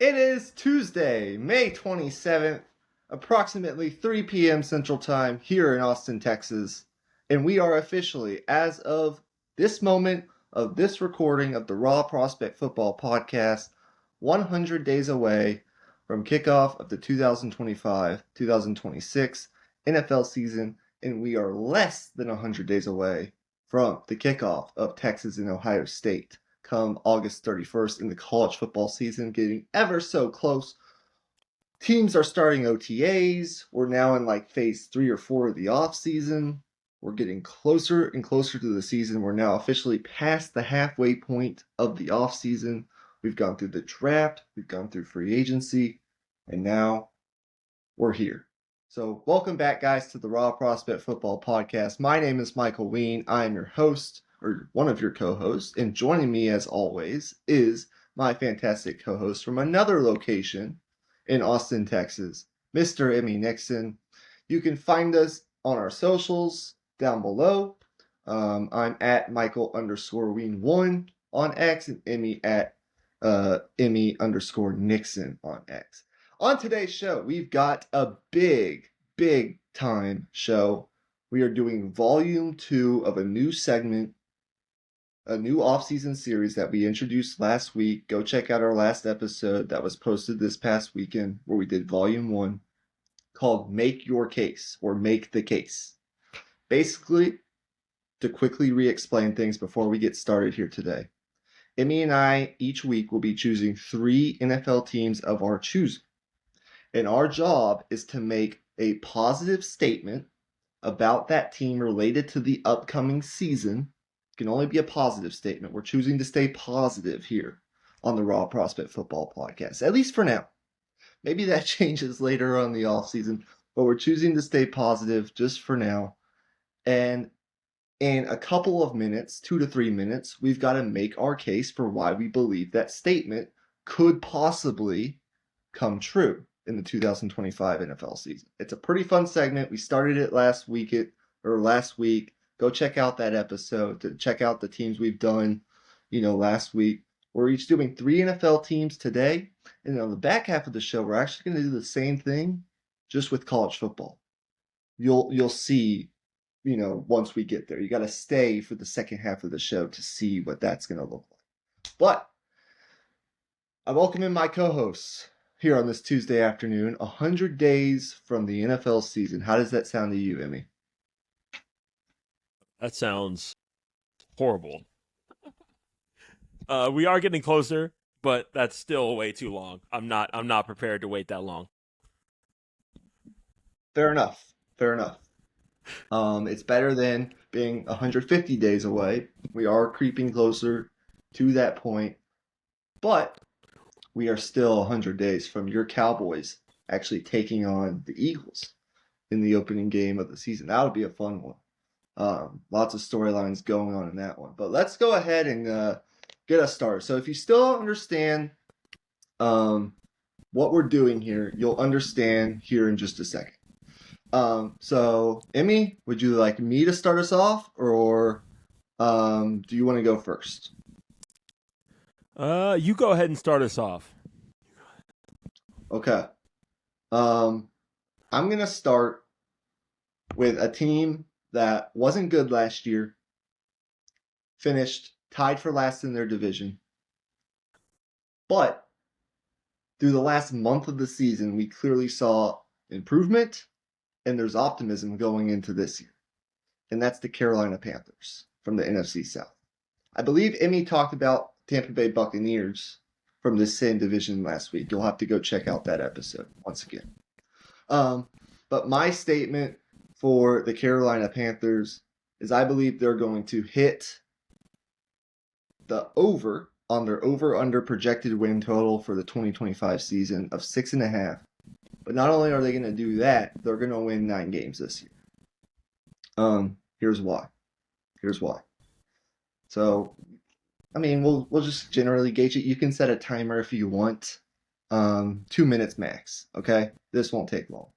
It is Tuesday, May 27th, approximately 3 p.m. Central Time here in Austin, Texas. And we are officially, as of this moment of this recording of the Raw Prospect Football Podcast, 100 days away from kickoff of the 2025-2026 NFL season. And we are less than 100 days away from the kickoff of Texas and Ohio State come August 31st in the college football season, getting ever so close. Teams are starting OTAs. We're now in phase 3 or 4 of the offseason. We're getting closer and closer to the season. We're now officially past the halfway point of the offseason. We've gone through the draft, we've gone through free agency, and now we're here. So welcome back, guys, to the Raw Prospect Football Podcast. My name is Michael Wein. I am your host, or one of your co-hosts, and joining me as always is my fantastic co-host from another location in Austin, Texas, Mr. Emmy Nixon. You can find us on our socials down below. I'm at Michael_Wein1 on X and Emmy at Emmy_Nixon on X. On today's show, we've got a big time show. We are doing volume 2 of a new segment, a new offseason series that we introduced last week. Go check out our last episode that was posted this past weekend where we did volume 1 called Make Your Case or Make the Case. Basically, to quickly re-explain things before we get started here today, Emmy and I each week will be choosing 3 NFL teams of our choosing. And our job is to make a positive statement about that team related to the upcoming season. It can only be a positive statement. We're choosing to stay positive here on the Raw Prospect Football Podcast, at least for now. Maybe that changes later on the offseason, but we're choosing to stay positive just for now. And in a couple of minutes, 2 to 3 minutes, we've got to make our case for why we believe that statement could possibly come true in the 2025 NFL season. It's a pretty fun segment. We started it last week. Go check out that episode to check out the teams we've done, last week. We're each doing 3 NFL teams today. And on the back half of the show, we're actually going to do the same thing just with college football. You'll see, once we get there. You got to stay for the second half of the show to see what that's going to look like. But I welcome in my co-hosts here on this Tuesday afternoon, 100 days from the NFL season. How does that sound to you, Emmy? That sounds horrible. We are getting closer, but that's still way too long. I'm not prepared to wait that long. Fair enough. It's better than being 150 days away. We are creeping closer to that point, but we are still 100 days from your Cowboys actually taking on the Eagles in the opening game of the season. That would be a fun one. Lots of storylines going on in that one. But let's go ahead and get us started. So if you still don't understand what we're doing here, you'll understand here in just a second. So Emmy, would you like me to start us off, or do you want to go first? You go ahead and start us off. Okay. I'm going to start with a team that wasn't good last year, finished tied for last in their division, but through the last month of the season, we clearly saw improvement, and there's optimism going into this year. And that's the Carolina Panthers from the NFC South. I believe Emmy talked about Tampa Bay Buccaneers from this same division last week. You'll have to go check out that episode once again. But my statement for the Carolina Panthers is I believe they're going to hit the over on their over-under projected win total for the 2025 season of 6.5. But not only are they going to do that, they're going to win 9 games this year. Here's why. So, we'll just generally gauge it. You can set a timer if you want. 2 minutes max, okay? This won't take long.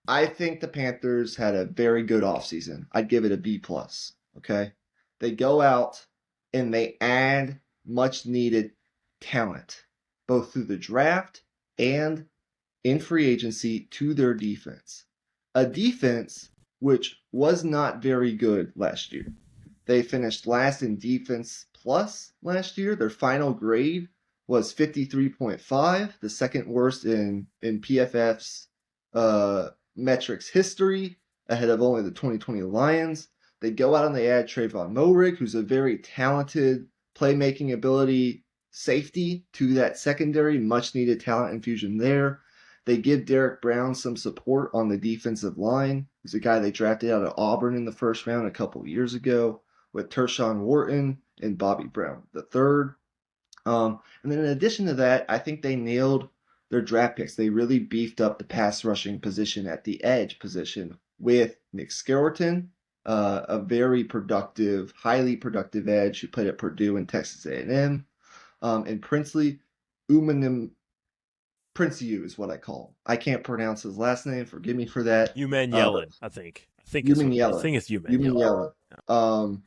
I think the Panthers had a very good offseason. I'd give it a B+, okay? They go out and they add much needed talent, both through the draft and in free agency to their defense. A defense which was not very good last year. They finished last in defense plus last year. Their final grade was 53.5, the second worst in PFF's metrics history, ahead of only the 2020 Lions. They go out and they add Trayvon Moehrig, who's a very talented playmaking ability safety to that secondary, much needed talent infusion there. They give Derek Brown some support on the defensive line. He's a guy they drafted out of Auburn in the first round a couple years ago with Tershawn Wharton and Bobby Brown the third. And then in addition to that, I think they nailed their draft picks. They really beefed up the pass rushing position at the edge position with Nick Skeleton, a very productive, highly productive edge who played at Purdue and Texas A&M. And Princely Umanim Prince-U is what I call him. I can't pronounce his last name. Forgive me for that. Uman Yellen, I think. I think Uman it's Uman Yellen.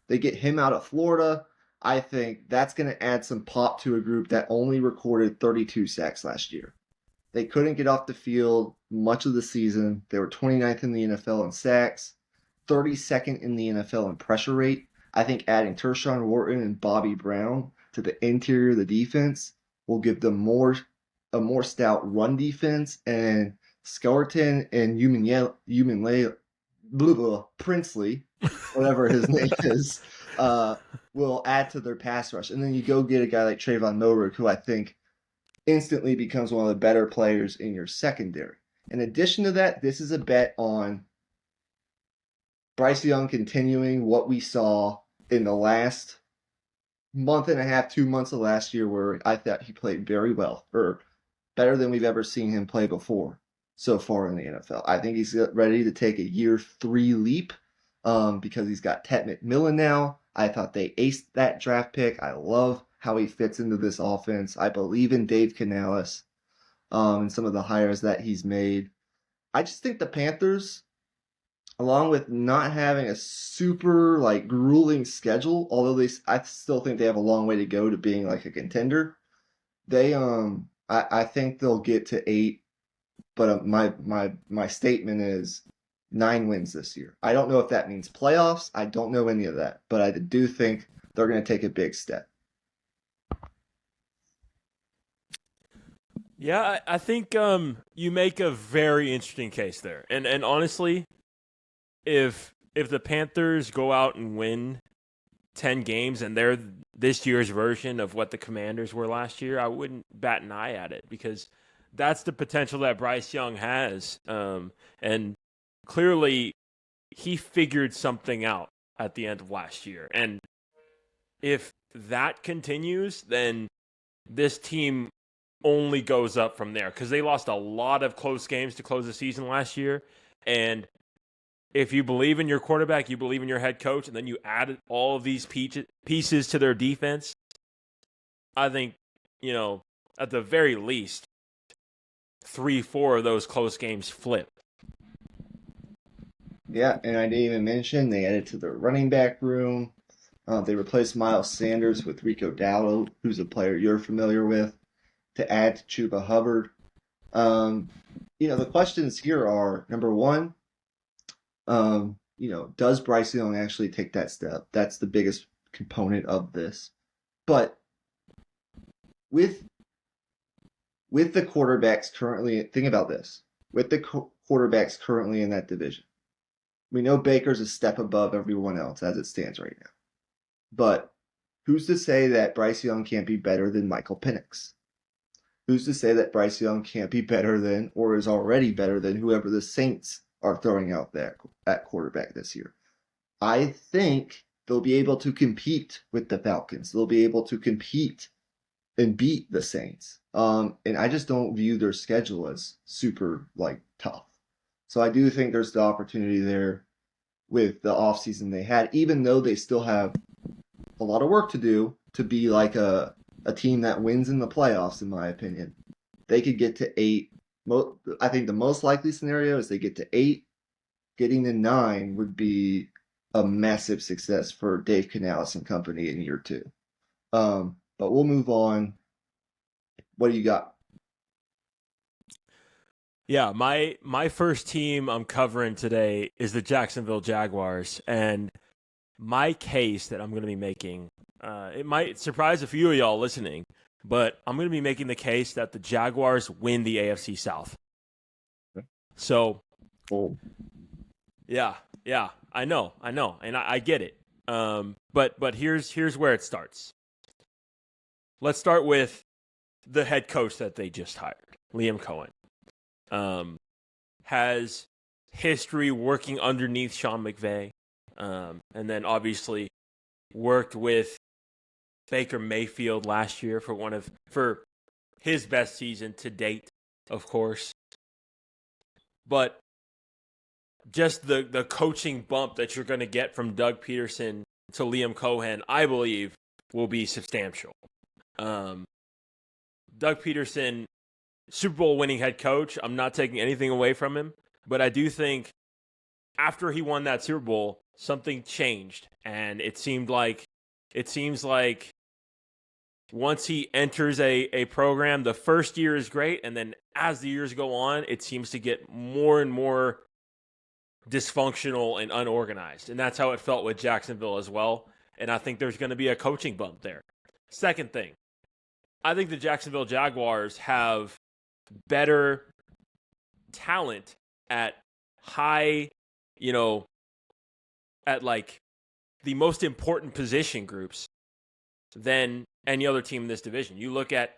They get him out of Florida. I think that's going to add some pop to a group that only recorded 32 sacks last year. They couldn't get off the field much of the season. They were 29th in the NFL in sacks, 32nd in the NFL in pressure rate. I think adding Tershawn Wharton and Bobby Brown to the interior of the defense will give them a more stout run defense, and Skeleton and Princely, whatever his name is, will add to their pass rush. And then you go get a guy like Trayvon Moehrig, who I think instantly becomes one of the better players in your secondary. In addition to that, this is a bet on Bryce Young continuing what we saw in the last month and a half, 2 months of last year, where I thought he played very well, or better than we've ever seen him play before so far in the NFL. I think he's ready to take a year 3 leap because he's got Ted McMillan now. I thought they aced that draft pick. I love how he fits into this offense. I believe in Dave Canales and some of the hires that he's made. I just think the Panthers, along with not having a super grueling schedule, although I still think they have a long way to go to being like a contender. I think they'll get to 8, but my statement is 9 wins this year. I don't know if that means playoffs. I don't know any of that, but I do think they're going to take a big step. Yeah, I think you make a very interesting case there. And honestly, if the Panthers go out and win 10 games and they're this year's version of what the Commanders were last year, I wouldn't bat an eye at it, because that's the potential that Bryce Young has. And clearly he figured something out at the end of last year. And if that continues, then this team only goes up from there, because they lost a lot of close games to close the season last year. And if you believe in your quarterback, you believe in your head coach, and then you add all of these pieces to their defense, I think, at the very least, 3-4 of those close games flip. Yeah, and I didn't even mention they added to their running back room. They replaced Miles Sanders with Rico Dowdle, who's a player you're familiar with, to add to Chuba Hubbard. The questions here are, number one, does Bryce Young actually take that step? That's the biggest component of this. But with the quarterbacks currently, think about this. With the quarterbacks currently in that division, we know Baker's a step above everyone else as it stands right now. But who's to say that Bryce Young can't be better than Michael Penix? Who's to say that Bryce Young can't be better than, or is already better than, whoever the Saints are throwing out there at quarterback this year? I think they'll be able to compete with the Falcons. They'll be able to compete and beat the Saints. And I just don't view their schedule as super tough. So I do think there's the opportunity there with the offseason they had, even though they still have a lot of work to do to be like a team that wins in the playoffs, in my opinion. They could get to 8. I think the most likely scenario is they get to 8. Getting to 9 would be a massive success for Dave Canales and company in year 2. But we'll move on. What do you got? Yeah, my first team I'm covering today is the Jacksonville Jaguars, and my case that I'm going to be making, it might surprise a few of y'all listening, but I'm going to be making the case that the Jaguars win the AFC South. So, yeah, I know, and I get it. But here's where it starts. Let's start with the head coach that they just hired, Liam Cohen. Has history working underneath Sean McVay, and then obviously worked with Baker Mayfield last year for his best season to date, of course. But just the coaching bump that you're going to get from Doug Peterson to Liam Cohen, I believe, will be substantial. Doug Peterson, Super Bowl winning head coach. I'm not taking anything away from him, but I do think after he won that Super Bowl, something changed, and it seems like once he enters a program, the first year is great, and then as the years go on, it seems to get more and more dysfunctional and unorganized, and that's how it felt with Jacksonville as well. And I think there's going to be a coaching bump there. Second thing, I think the Jacksonville Jaguars have better talent at high, at like the most important position groups than any other team in this division. You look at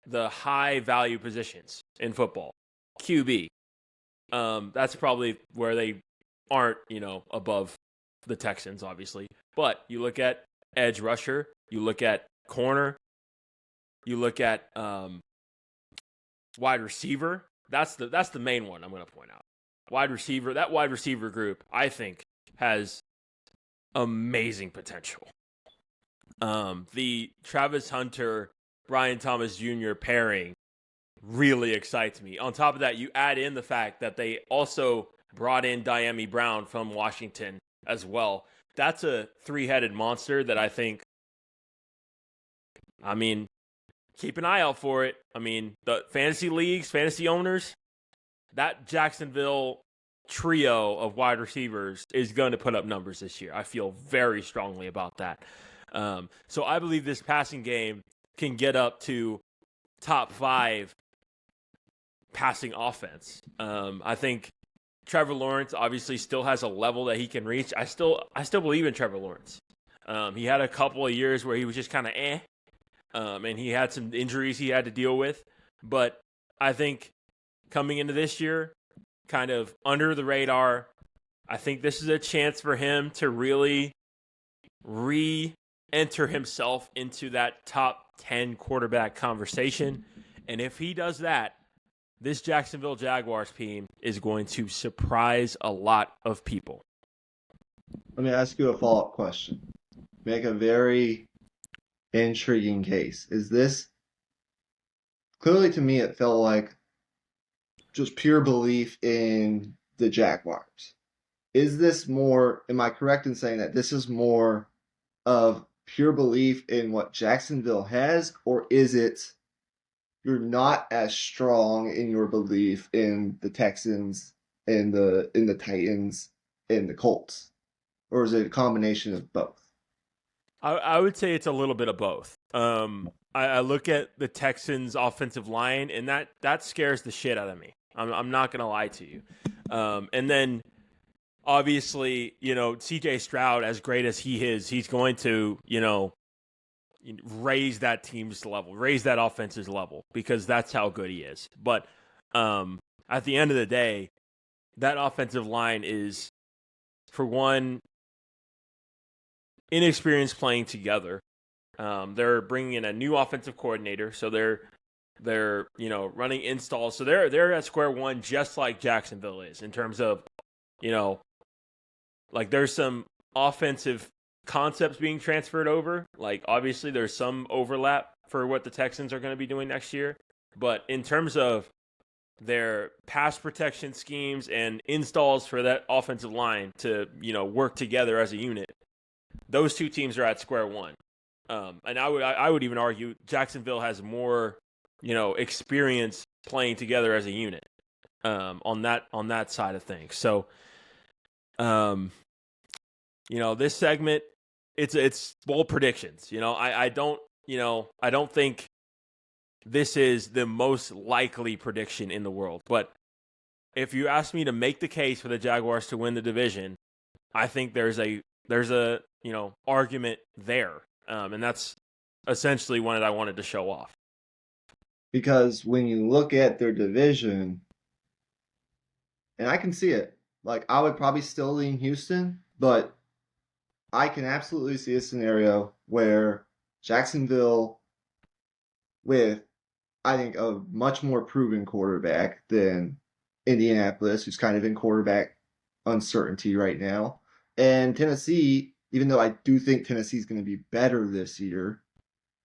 the high value positions in football, QB. That's probably where they aren't, above the Texans, obviously. But you look at edge rusher, you look at corner, you look at wide receiver. That's the main one I'm going to point out. Wide receiver, that wide receiver group, I think, has amazing potential. The Travis Hunter, Brian Thomas Jr. pairing really excites me. On top of that, you add in the fact that they also brought in Diami Brown from Washington as well. That's a three-headed monster that I think, keep an eye out for it. The fantasy leagues, fantasy owners, that Jacksonville trio of wide receivers is going to put up numbers this year. I feel very strongly about that. So I believe this passing game can get up to top 5 passing offense. I think Trevor Lawrence obviously still has a level that he can reach. I still believe in Trevor Lawrence. He had a couple of years where he was just kind of and he had some injuries he had to deal with. But I think coming into this year, kind of under the radar, I think this is a chance for him to really re-enter himself into that top 10 quarterback conversation. And if he does that, this Jacksonville Jaguars team is going to surprise a lot of people. Let me ask you a follow-up question. Make a very intriguing case. Is this clearly, to me, it felt like just pure belief in the Jaguars. Is this more, am I correct in saying that this is more of pure belief in what Jacksonville has, or is it you're not as strong in your belief in the Texans and the Titans and the Colts? Or is it a combination of both? I would say it's a little bit of both. I look at the Texans' offensive line, and that scares the shit out of me. I'm not going to lie to you. And then, obviously, C.J. Stroud, as great as he is, he's going to, raise that team's level, raise that offense's level, because that's how good he is. But at the end of the day, that offensive line is, for one, inexperienced playing together. They're bringing in a new offensive coordinator, so they're running installs. So they're at square one, just like Jacksonville is, in terms of, there's some offensive concepts being transferred over. Like, obviously there's some overlap for what the Texans are going to be doing next year. But in terms of their pass protection schemes and installs for that offensive line to, work together as a unit, those two teams are at square one. And I would even argue Jacksonville has more experience playing together as a unit on that side of things. So, this segment, it's bold predictions. I don't think this is the most likely prediction in the world, but if you ask me to make the case for the Jaguars to win the division, I think there's a argument there, and that's essentially what I wanted to show off. Because when you look at their division, and I can see it, like I would probably still lean Houston, but I can absolutely see a scenario where Jacksonville, with I think a much more proven quarterback than Indianapolis, who's kind of in quarterback uncertainty right now, and Tennessee, even though I do think Tennessee's going to be better this year,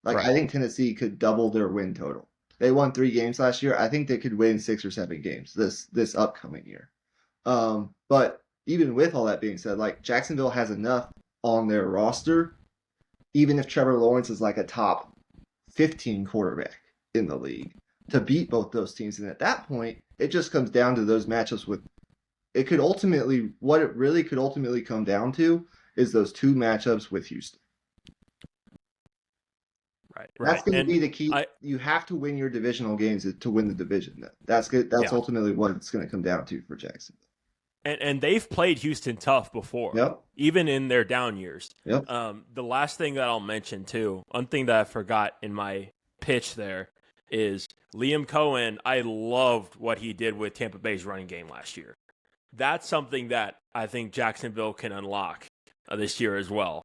like I think Tennessee could double their win total. They won 3 games last year. I think they could win 6 or 7 games this upcoming year. But even with all that being said, like Jacksonville has enough on their roster, even if Trevor Lawrence is like a top 15 quarterback in the league, to beat both those teams. And at that point, it just comes down to those matchups with it could ultimately what it really could ultimately come down to is those 2 matchups with Houston. Right. That's going to be the key. You have to win your divisional games to win the division. That's good. That's ultimately what it's going to come down to for Jacksonville. And they've played Houston tough before, even in their down years. The last thing that I'll mention, too, one thing that I forgot in my pitch there is Liam Cohen. I loved what he did with Tampa Bay's running game last year. That's something that I think Jacksonville can unlock this year as well.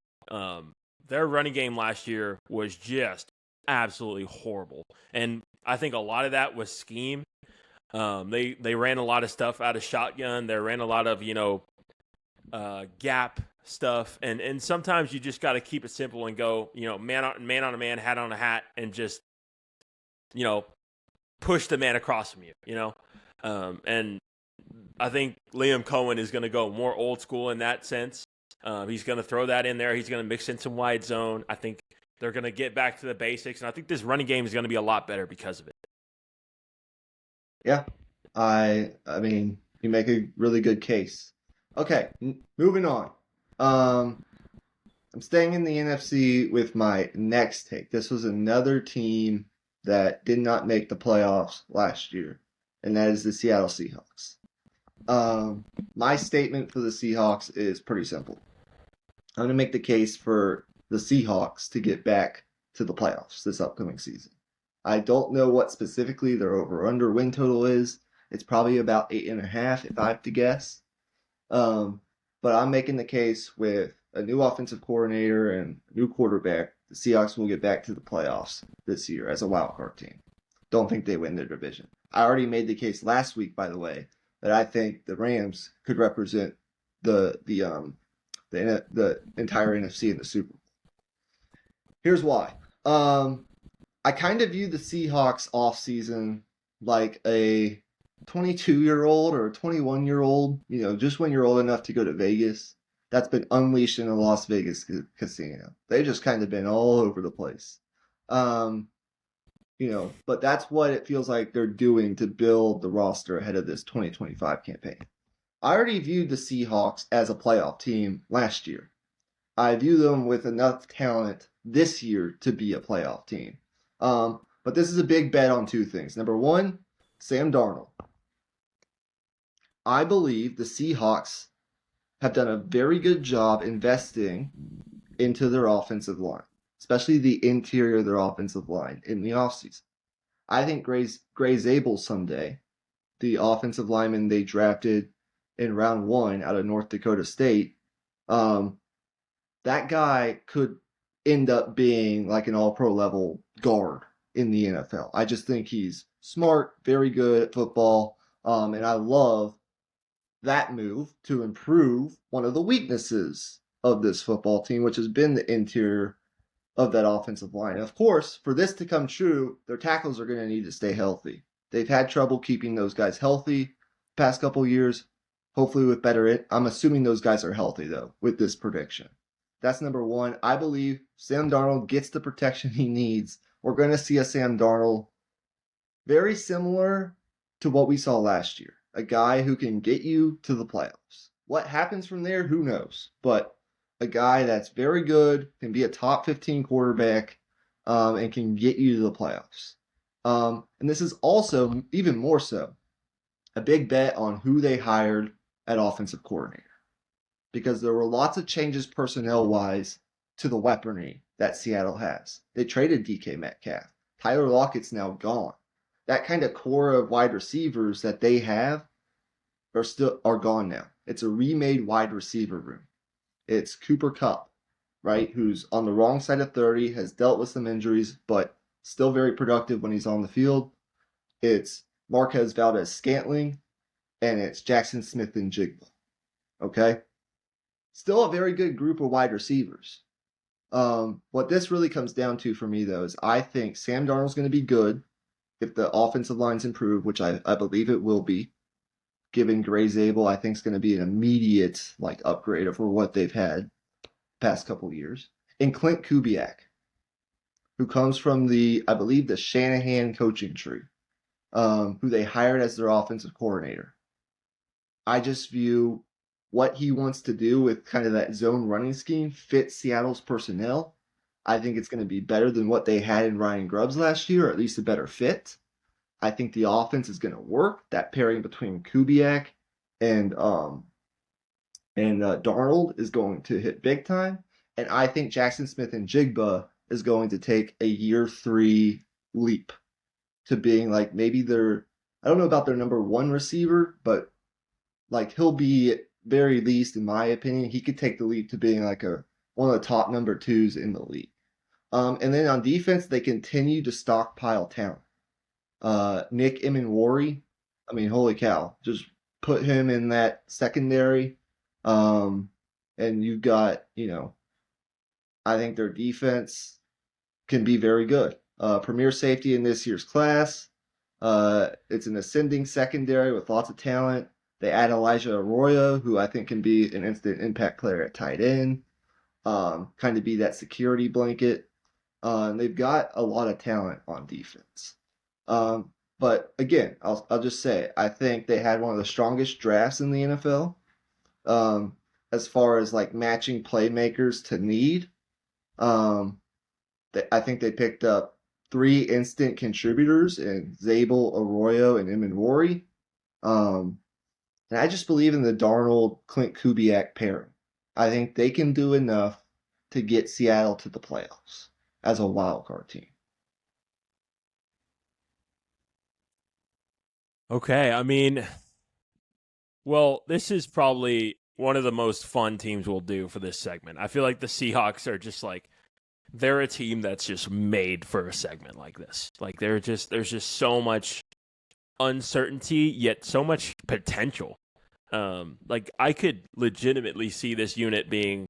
Their running game last year was just absolutely horrible. And I think a lot of that was scheme. They ran a lot of stuff out of shotgun. They ran a lot of, gap stuff. And sometimes you just got to keep it simple and go, man on a man, hat on a hat, and just, push the man across from you, and I think Liam Cohen is going to go more old school in that sense. He's going to throw that in there. He's going to mix in some wide zone. I think they're going to get back to the basics, and I think this running game is going to be a lot better because of it. Yeah, I mean, you make a really good case. Okay, moving on. I'm staying in the NFC with my next take. This was another team that did not make the playoffs last year, and that is the Seattle Seahawks. My statement for the Seahawks is pretty simple. I'm going to make the case for the Seahawks to get back to the playoffs this upcoming season. I don't know what specifically their over-under win total is. It's probably about 8.5 if I have to guess. But I'm making the case with a new offensive coordinator and a new quarterback, the Seahawks will get back to the playoffs this year as a wildcard team. Don't think they win their division. I already made the case last week, by the way, that I think the Rams could represent the entire NFC in the Super Bowl. Here's why. I kind of view the Seahawks offseason like a 22-year-old or a 21-year-old, just when you're old enough to go to Vegas, that's been unleashed in a Las Vegas casino. They've just kind of been all over the place. But that's what it feels like they're doing to build the roster ahead of this 2025 campaign. I already viewed the Seahawks as a playoff team last year. I view them with enough talent this year to be a playoff team. But this is a big bet on 2 things. Number 1, Sam Darnold. I believe the Seahawks have done a very good job investing into their offensive line, especially the interior of their offensive line in the offseason. I think Gray Zabel someday, the offensive lineman they drafted in round 1 out of North Dakota State, that guy could end up being like an all-pro level guard in the NFL. I just think he's smart, very good at football, and I love that move to improve one of the weaknesses of this football team, which has been the interior of that offensive line. Of course, for this to come true, their tackles are going to need to stay healthy. They've had trouble keeping those guys healthy the past couple years. Hopefully with better, I'm assuming those guys are healthy though with this prediction. That's number 1. I believe Sam Darnold gets the protection he needs. We're going to see a Sam Darnold very similar to what we saw last year. A guy who can get you to the playoffs. What happens from there, who knows? But a guy that's very good, can be a top 15 quarterback, and can get you to the playoffs. And this is also, even more so, a big bet on who they hired at offensive coordinator. Because there were lots of changes personnel wise to the weaponry that Seattle has. They traded DK Metcalf. Tyler Lockett's now gone. That kind of core of wide receivers that they have are gone now. It's a remade wide receiver room. It's Cooper Kupp, right, who's on the wrong side of 30, has dealt with some injuries, but still very productive when he's on the field. It's Marquez Valdez-Scantling, and it's Jackson Smith-Njigba. Okay? Still a very good group of wide receivers. What this really comes down to for me, though, is I think Sam Darnold's going to be good if the offensive line's improved, which I believe it will be. Given Gray Zabel, I think is going to be an immediate upgrade over what they've had past couple of years. And Clint Kubiak, who comes from I believe the Shanahan coaching tree, who they hired as their offensive coordinator. I just view what he wants to do with kind of that zone running scheme fits Seattle's personnel. I think it's going to be better than what they had in Ryan Grubbs last year, or at least a better fit. I think the offense is going to work. That pairing between Kubiak and Darnold is going to hit big time. And I think Jackson Smith-Njigba is going to take a year 3 leap to being maybe I don't know about their number 1 receiver, but he'll be, very least, in my opinion, he could take the leap to being one of the top number 2s in the league. And then on defense, they continue to stockpile talent. Nick Emenwari, I mean, holy cow, just put him in that secondary. And you've got, I think their defense can be very good. Premier safety in this year's class. It's an ascending secondary with lots of talent. They add Elijah Arroyo, who I think can be an instant impact player at tight end, kind of be that security blanket. And they've got a lot of talent on defense. But again, I'll just say, I think they had one of the strongest drafts in the NFL, as far as matching playmakers to need. I think they picked up 3 instant contributors in Zabel, Arroyo, and Emenwari. And I just believe in the Darnold-Clint Kubiak pairing. I think they can do enough to get Seattle to the playoffs as a wild card team. Okay, I mean, well, this is probably one of the most fun teams we'll do for this segment. I feel like the Seahawks are just they're a team that's just made for a segment like this. There's just so much uncertainty, yet so much potential. I could legitimately see this unit being,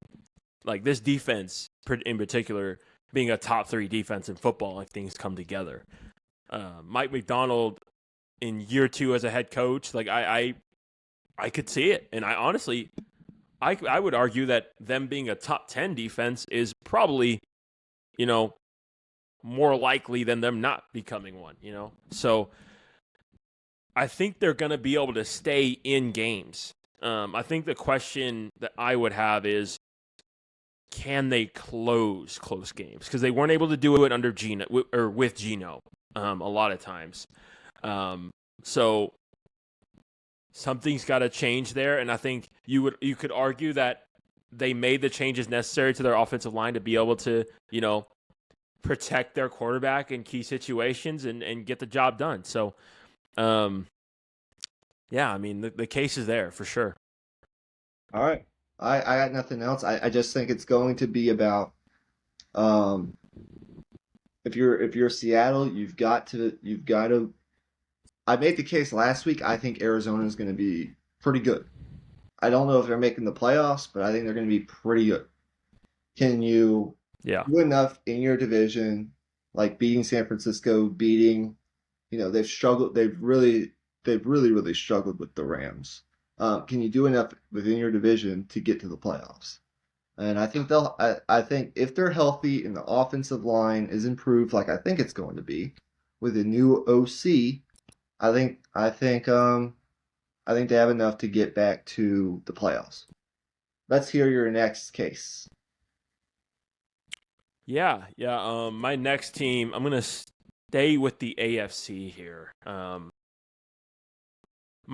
this defense in particular, being a top 3 defense in football if things come together. Mike McDonald in year 2 as a head coach, I could see it. And I honestly, I would argue that them being a top 10 defense is probably, more likely than them not becoming one, So I think they're going to be able to stay in games. I think the question that I would have is, can they close close games? Because they weren't able to do it under Gino or with Gino a lot of times. So something's got to change there, and I think you could argue that they made the changes necessary to their offensive line to be able to, protect their quarterback in key situations and get the job done. So, yeah, I mean, the case is there for sure. All right. I got nothing else. I just think it's going to be about, if you're Seattle, you've got to. I made the case last week. I think Arizona is going to be pretty good. I don't know if they're making the playoffs, but I think they're going to be pretty good. Can you do enough in your division, beating San Francisco, they've struggled. They've really struggled with the Rams. Can you do enough within your division to get to the playoffs? And I think I think if they're healthy and the offensive line is improved, like I think it's going to be, with a new OC, I think they have enough to get back to the playoffs. Let's hear your next case. Yeah. My next team, I'm gonna stay with the AFC here. My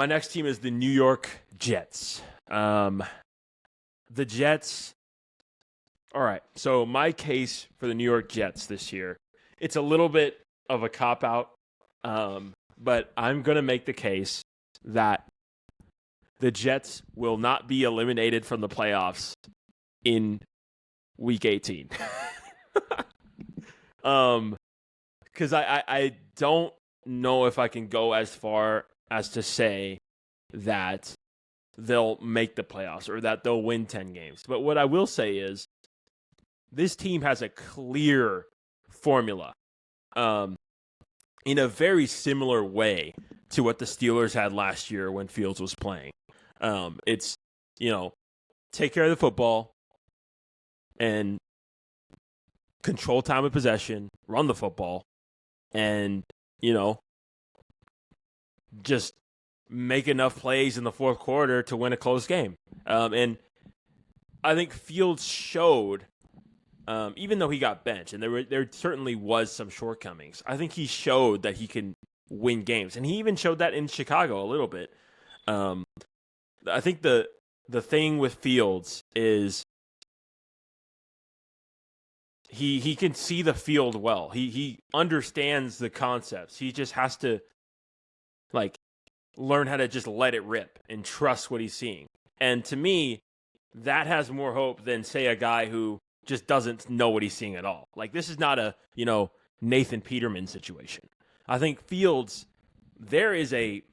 next team is the New York Jets. The Jets. All right. So my case for the New York Jets this year, it's a little bit of a cop out, but I'm gonna make the case that the Jets will not be eliminated from the playoffs in Week 18. Because I don't know if I can go as far as to say that they'll make the playoffs or that they'll win 10 games. But what I will say is this team has a clear formula in a very similar way to what the Steelers had last year when Fields was playing. It's, take care of the football and control time of possession, run the football, and, just make enough plays in the fourth quarter to win a close game. And I think Fields showed, even though he got benched, and there certainly was some shortcomings, I think he showed that he can win games. And he even showed that in Chicago a little bit. I think the thing with Fields is he can see the field well. He understands the concepts. He just has to learn how to just let it rip and trust what he's seeing. And to me, that has more hope than, say, a guy who just doesn't know what he's seeing at all. This is not a, Nathan Peterman situation. I think Fields, there is a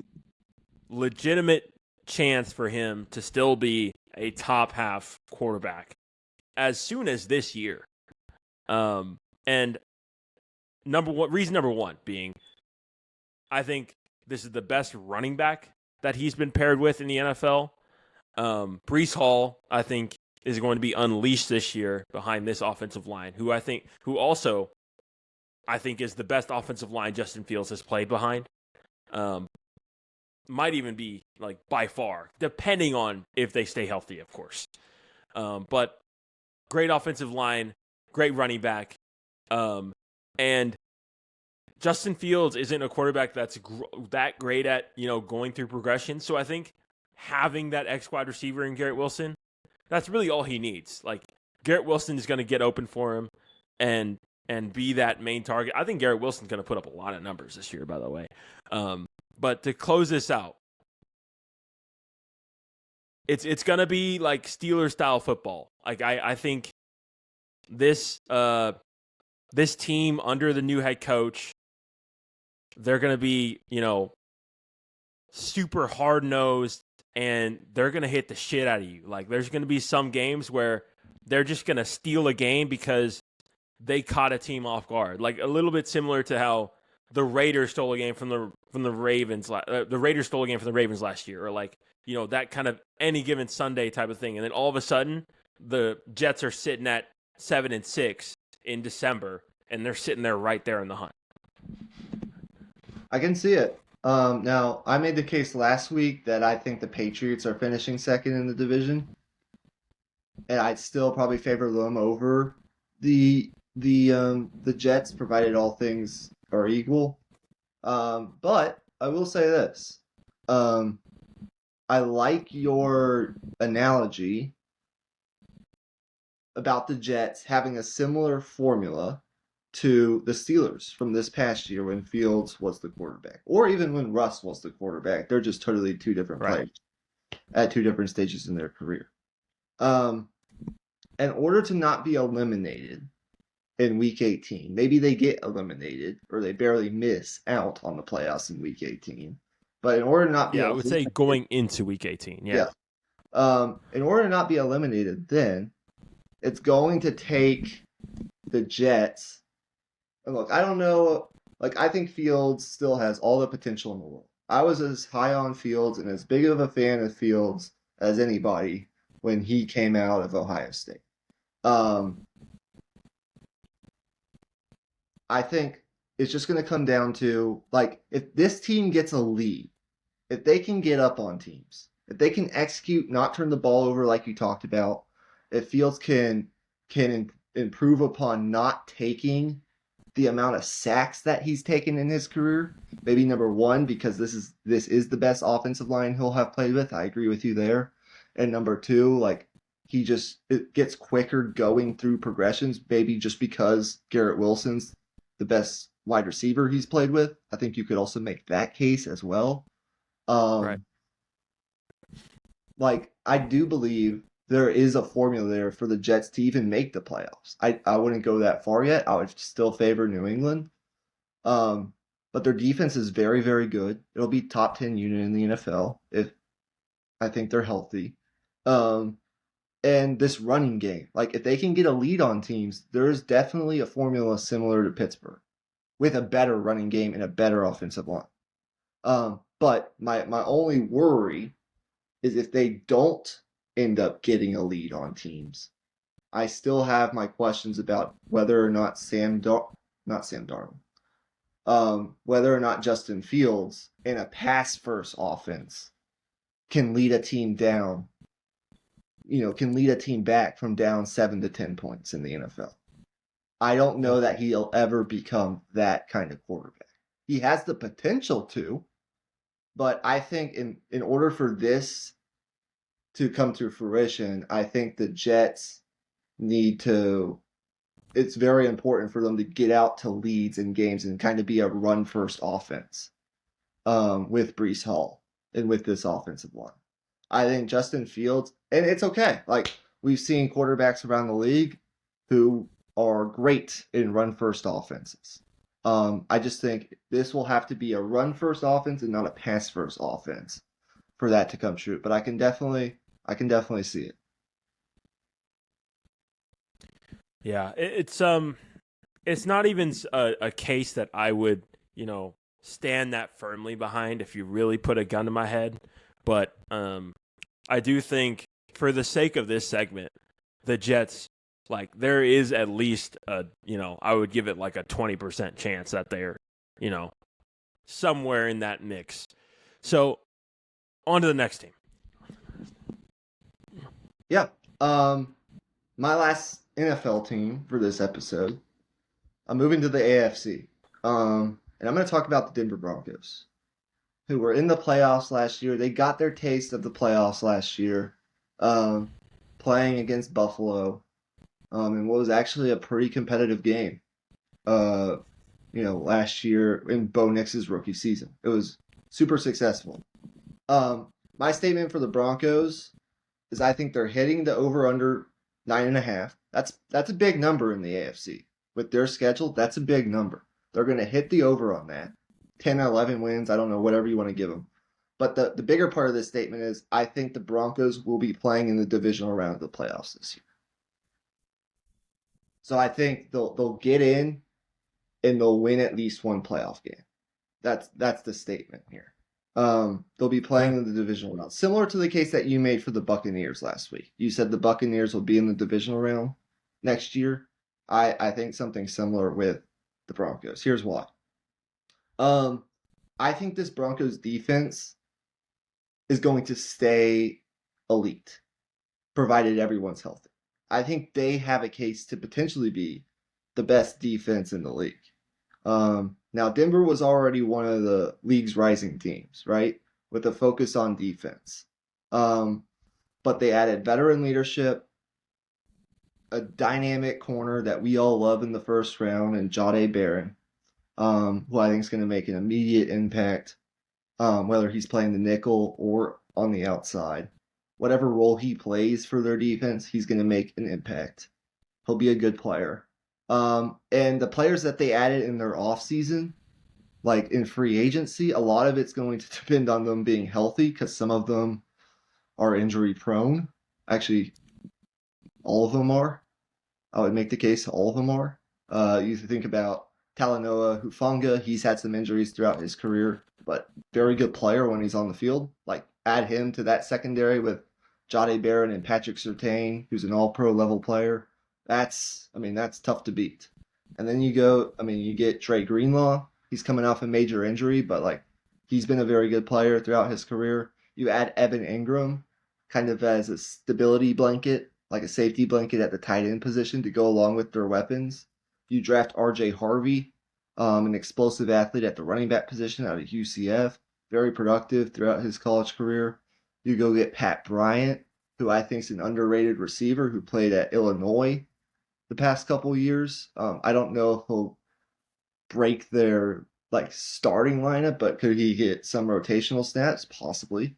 legitimate chance for him to still be a top half quarterback as soon as this year. And reason number one being, I think this is the best running back that he's been paired with in the NFL. Breece Hall, I think, is going to be unleashed this year behind this offensive line, who also is the best offensive line Justin Fields has played behind. Might even be by far, depending on if they stay healthy, of course. But great offensive line, great running back, and Justin Fields isn't a quarterback that's that great at going through progression. So I think having that X wide receiver in Garrett Wilson, that's really all he needs. Garrett Wilson is going to get open for him and be that main target. I think Garrett Wilson's going to put up a lot of numbers this year, by the way. But to close this out, it's going to be Steelers style football. I think this team under the new head coach, they're going to be, super hard-nosed, and they're going to hit the shit out of you. There's going to be some games where they're just going to steal a game because they caught a team off guard. A little bit similar to how the Raiders stole a game from the Ravens. The Raiders stole a game from the Ravens last year, or that kind of any given Sunday type of thing. And then all of a sudden, the Jets are sitting at 7-6 in December, and they're sitting there right there in the hunt. I can see it. Now, I made the case last week that I think the Patriots are finishing second in the division, and I'd still probably favor them over the Jets, provided all things are equal. But I will say this: I like your analogy about the Jets having a similar formula to the Steelers from this past year when Fields was the quarterback, or even when Russ was the quarterback. They're just totally two different players at two different stages in their career. In order to not be eliminated in Week 18, maybe they get eliminated or they barely miss out on the playoffs in Week 18. But in order to not be I would say going into Week 18, in order to not be eliminated, then it's going to take the Jets. And look, I don't know. I think Fields still has all the potential in the world. I was as high on Fields and as big of a fan of Fields as anybody when he came out of Ohio State. I think it's just going to come down to like if this team gets a lead, if they can get up on teams, if they can execute, not turn the ball over like you talked about, if Fields can improve upon not taking the amount of sacks that he's taken in his career. Maybe number one, because this is the best offensive line he'll have played with. I agree with you there. And number two, like it gets quicker going through progressions, maybe just because Garrett Wilson's the best wide receiver he's played with. I think you could also make that case as well. Right. Um, like I do believe there is a formula there for the Jets to even make the playoffs. I wouldn't go that far yet. I would still favor New England. Um, but their defense is very, very good. It'll be top 10 unit in the NFL if I think they're healthy. Um, and this running game, like if they can get a lead on teams, there is definitely a formula similar to Pittsburgh with a better running game and a better offensive line. But my only worry is if they don't end up getting a lead on teams. I still have my questions about whether or not not Sam Darnold, whether or not Justin Fields in a pass first offense can lead a team down, can lead a team back from down 7 to 10 points in the NFL. I don't know that he'll ever become that kind of quarterback. He has the potential to, but I think in order for this to come to fruition, I think the Jets need to. It's very important for them to get out to leads in games and kind of be a run first offense with Breece Hall and with this offensive line. I think Justin Fields, and it's okay. Like we've seen quarterbacks around the league who are great in run first offenses. I just think this will have to be a run first offense and not a pass first offense for that to come true. But I can definitely see it. Yeah, it's not even a case that I would, stand that firmly behind if you really put a gun to my head. But I do think for the sake of this segment, the Jets, like there is at least I would give it like a 20% chance that they're, somewhere in that mix. So on to the next team. Yeah. My last NFL team for this episode. I'm moving to the AFC. And I'm going to talk about the Denver Broncos, who were in the playoffs last year. They got their taste of the playoffs last year, playing against Buffalo, in what was actually a pretty competitive game. Last year in Bo Nix's rookie season, it was super successful. My statement for the Broncos is I think they're hitting the over under 9.5. That's a big number in the AFC with their schedule. That's a big number. They're going to hit the over on that. 10, 11 wins. I don't know, whatever you want to give them. But the bigger part of this statement is I think the Broncos will be playing in the divisional round of the playoffs this year. So I think they'll get in and they'll win at least one playoff game. That's the statement here. They'll be playing in the divisional round, similar to the case that you made for the Buccaneers last week. You said the Buccaneers will be in the divisional round next year. I think something similar with the Broncos. Here's why. I think this Broncos defense is going to stay elite, provided everyone's healthy. I think they have a case to potentially be the best defense in the league. Now, Denver was already one of the league's rising teams, right? With a focus on defense. But they added veteran leadership, a dynamic corner that we all love in the first round, and Jahdae Barron, who I think is going to make an immediate impact, whether he's playing the nickel or on the outside. Whatever role he plays for their defense, he's going to make an impact. He'll be a good player. And the players that they added in their offseason, like in free agency, a lot of it's going to depend on them being healthy because some of them are injury prone. Actually, all of them are. I would make the case all of them are. You think about Talanoa Hufanga. He's had some injuries throughout his career, but very good player when he's on the field. Like, add him to that secondary with Jahdae Barron and Patrick Surtain, who's an all-pro level player. That's tough to beat. And then you get Dre Greenlaw. He's coming off a major injury, but like he's been a very good player throughout his career. You add Evan Ingram kind of as a stability blanket, like a safety blanket at the tight end position to go along with their weapons. You draft RJ Harvey, an explosive athlete at the running back position out of UCF, very productive throughout his college career. You go get Pat Bryant, who I think is an underrated receiver who played at Illinois the past couple years. I don't know if he'll break their like starting lineup, but could he get some rotational snaps? Possibly.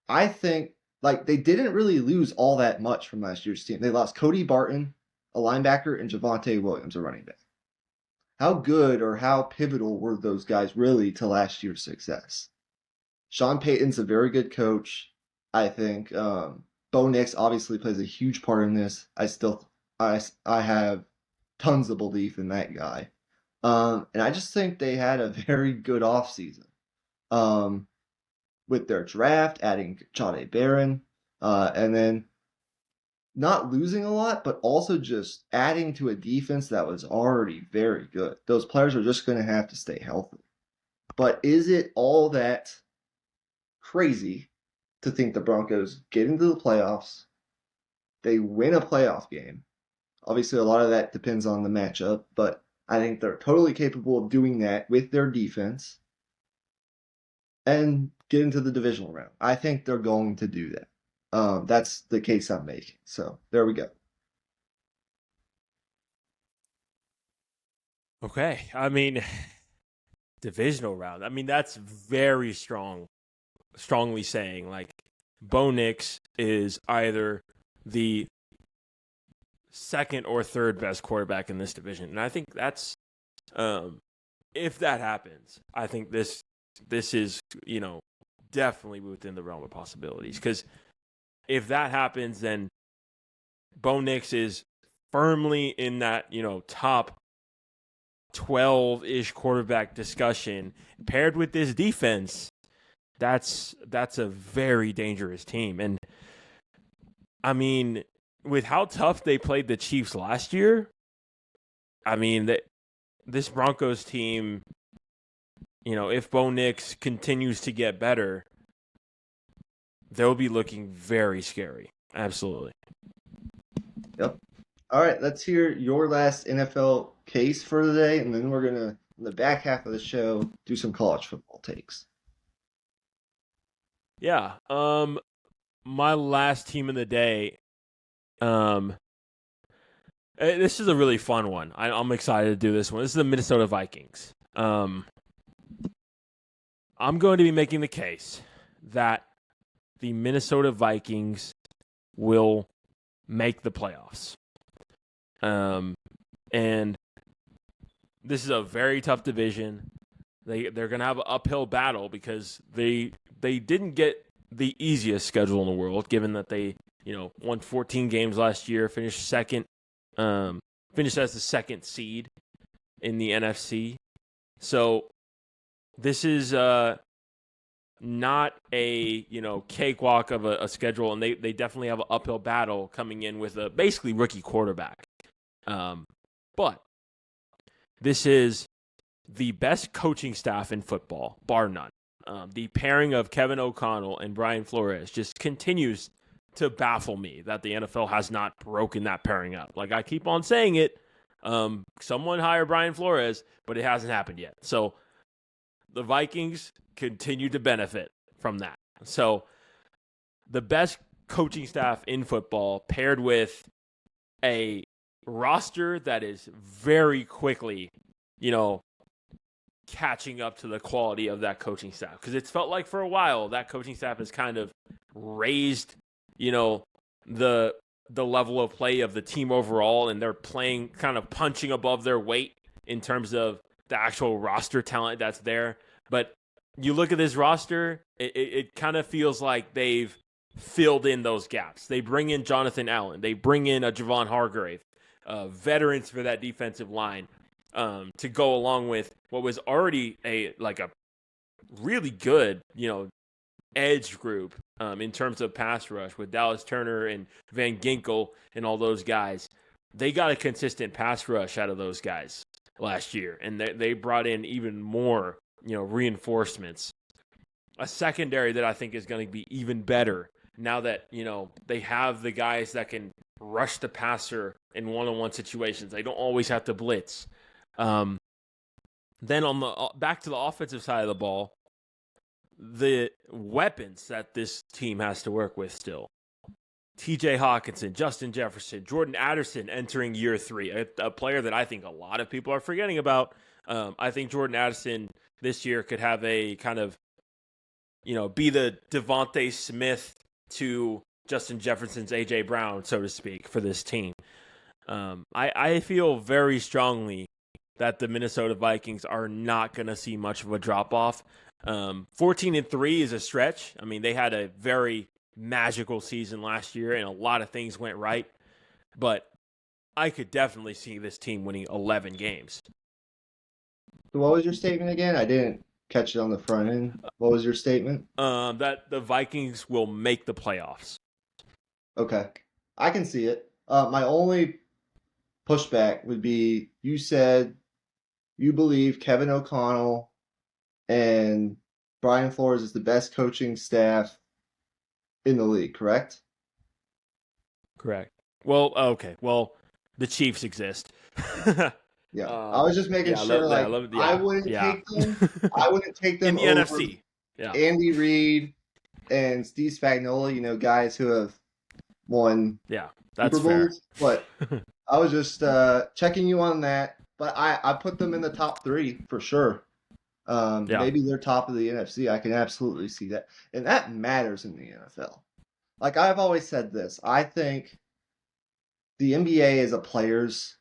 I think like they didn't really lose all that much from last year's team. They lost Cody Barton, a linebacker, and Javonte Williams, a running back. How good or how pivotal were those guys really to last year's success? Sean Payton's a very good coach, I think. Bo Nix obviously plays a huge part in this. I have tons of belief in that guy. And I just think they had a very good offseason. Um, with their draft, adding Jade Barron, and then not losing a lot, but also just adding to a defense that was already very good. Those players are just going to have to stay healthy. But is it all that crazy to think the Broncos get into the playoffs? They win a playoff game. Obviously, a lot of that depends on the matchup, but I think they're totally capable of doing that with their defense and get into the divisional round. I think they're going to do that. That's the case I'm making. So there we go. Okay. I mean, divisional round. I mean, that's very strongly saying like Bo Nix is either the second or third best quarterback in this division. And I think that's if that happens, I think this is, definitely within the realm of possibilities. Because if that happens, then Bo Nix is firmly in that, top 12-ish quarterback discussion. Paired with this defense, that's a very dangerous team. And I mean, with how tough they played the Chiefs last year, I mean, this Broncos team, if Bo Nix continues to get better, they'll be looking very scary. Absolutely. Yep. All right, let's hear your last NFL case for the day, and then we're going to, in the back half of the show, do some college football takes. Yeah. My last team of the day, this is a really fun one. I'm excited to do this one. This is the Minnesota Vikings. I'm going to be making the case that the Minnesota Vikings will make the playoffs. And this is a very tough division. They're going to have an uphill battle because they didn't get the easiest schedule in the world, given that they won 14 games last year, finished second, finished as the second seed in the NFC. So this is not a cakewalk of a schedule, and they definitely have an uphill battle coming in with a basically rookie quarterback. But this is the best coaching staff in football, bar none. The pairing of Kevin O'Connell and Brian Flores just continues to baffle me that the NFL has not broken that pairing up. Like I keep on saying it, someone hire Brian Flores, but it hasn't happened yet. So the Vikings continue to benefit from that. So the best coaching staff in football paired with a roster that is very quickly, catching up to the quality of that coaching staff. Because it's felt like for a while that coaching staff has kind of raised, the level of play of the team overall, and they're playing kind of punching above their weight in terms of the actual roster talent that's there. But you look at this roster, it kind of feels like they've filled in those gaps. They bring in Jonathan Allen. They bring in a Javon Hargrave, veterans for that defensive line, to go along with what was already a really good, edge group in terms of pass rush with Dallas Turner and Van Ginkel and all those guys. they got a consistent pass rush out of those guys last year, and they brought in even more, reinforcements. A secondary that I think is going to be even better now that, they have the guys that can rush the passer in one-on-one situations. They don't always have to blitz. Then on the back to the offensive side of the ball, the weapons that this team has to work with still. TJ Hawkinson, Justin Jefferson, Jordan Addison entering year 3, a player that I think a lot of people are forgetting about. I think Jordan Addison this year could have a kind of, be the Devontae Smith to Justin Jefferson's A.J. Brown, so to speak, for this team. I feel very strongly that the Minnesota Vikings are not going to see much of a drop-off. 14-3 is a stretch. I mean, they had a very magical season last year, and a lot of things went right. But I could definitely see this team winning 11 games. So what was your statement again? I didn't catch it on the front end. What was your statement? That the Vikings will make the playoffs. Okay. I can see it. My only pushback would be you said you believe Kevin O'Connell and Brian Flores is the best coaching staff in the league, correct? Correct. Well, okay. Well, the Chiefs exist. Yeah. I was just making sure I wouldn't take them. I wouldn't take them in the over NFC. Yeah. Andy Reid and Steve Spagnuolo, guys who have won that's Super Bowls. Fair. But I was just checking you on that. But I put them in the top 3 for sure. Maybe they're top of the NFC. I can absolutely see that. And that matters in the NFL. Like I've always said this, I think the NBA is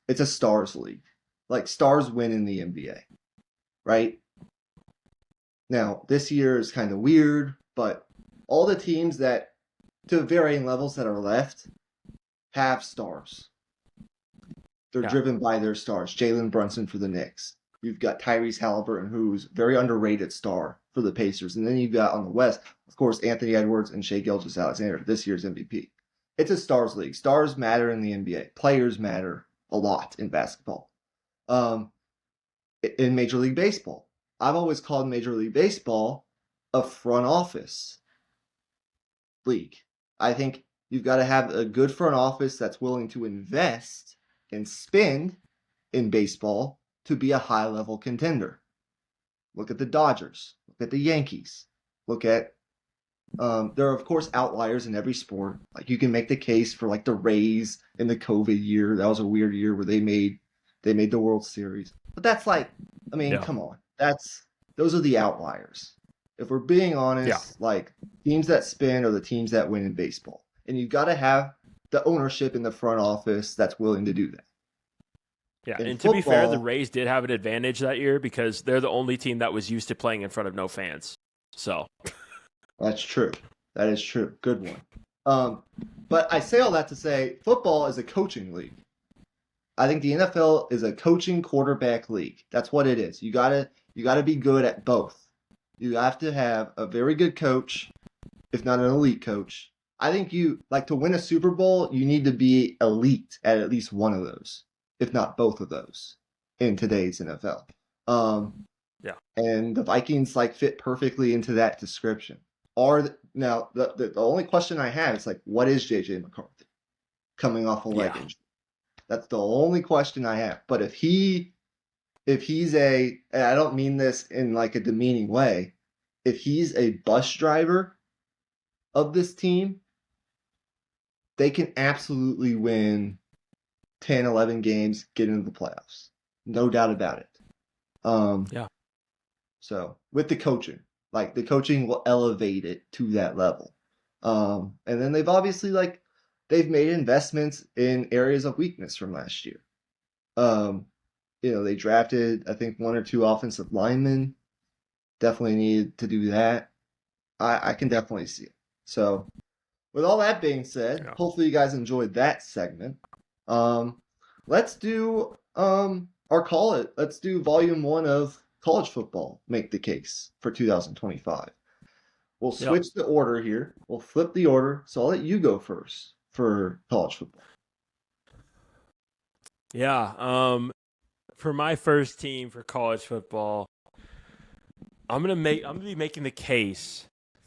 it's a stars league. Like stars win in the NBA, right? Now, this year is kind of weird, but all the teams that, to varying levels that are left, have stars. They're driven by their stars. Jalen Brunson for the Knicks. You've got Tyrese Halliburton, who's a very underrated star for the Pacers. And then you've got on the West, of course, Anthony Edwards and Shai Gilgeous-Alexander, this year's MVP. It's a stars league. Stars matter in the NBA. Players matter a lot in basketball. In Major League Baseball, I've always called Major League Baseball a front office league. I think you've got to have a good front office that's willing to invest and spend in baseball to be a high-level contender. Look at the Dodgers. Look at the Yankees. Look at there are, of course, outliers in every sport. Like you can make the case for like the Rays in the COVID year. That was a weird year where they made the World Series. But that's come on. Those are the outliers. If we're being honest, like teams that spin are the teams that win in baseball. And you've got to have the ownership in the front office that's willing to do that. Yeah, and to be fair, the Rays did have an advantage that year because they're the only team that was used to playing in front of no fans. So that's true. That is true. Good one. But I say all that to say football is a coaching league. I think the NFL is a coaching quarterback league. That's what it is. You gotta be good at both. You have to have a very good coach, if not an elite coach. I think to win a Super Bowl, you need to be elite at least one of those, if not both of those, in today's NFL. And the Vikings fit perfectly into that description. Now the only question I have is what is JJ McCarthy coming off a leg injury? That's the only question I have. But if he's and I don't mean this in a demeaning way, if he's a bus driver of this team, they can absolutely win 10, 11 games, get into the playoffs. No doubt about it. So with the coaching, the coaching will elevate it to that level. And then they've obviously they've made investments in areas of weakness from last year. They drafted, I think, 1 or 2 offensive linemen. Definitely needed to do that. I can definitely see it. So with all that being said, hopefully you guys enjoyed that segment. Let's do let's do volume 1 of college football, make the case for 2025. We'll switch the order here. We'll flip the order. So I'll let you go first for college football. Yeah. For my first team for college football, I'm gonna be making the case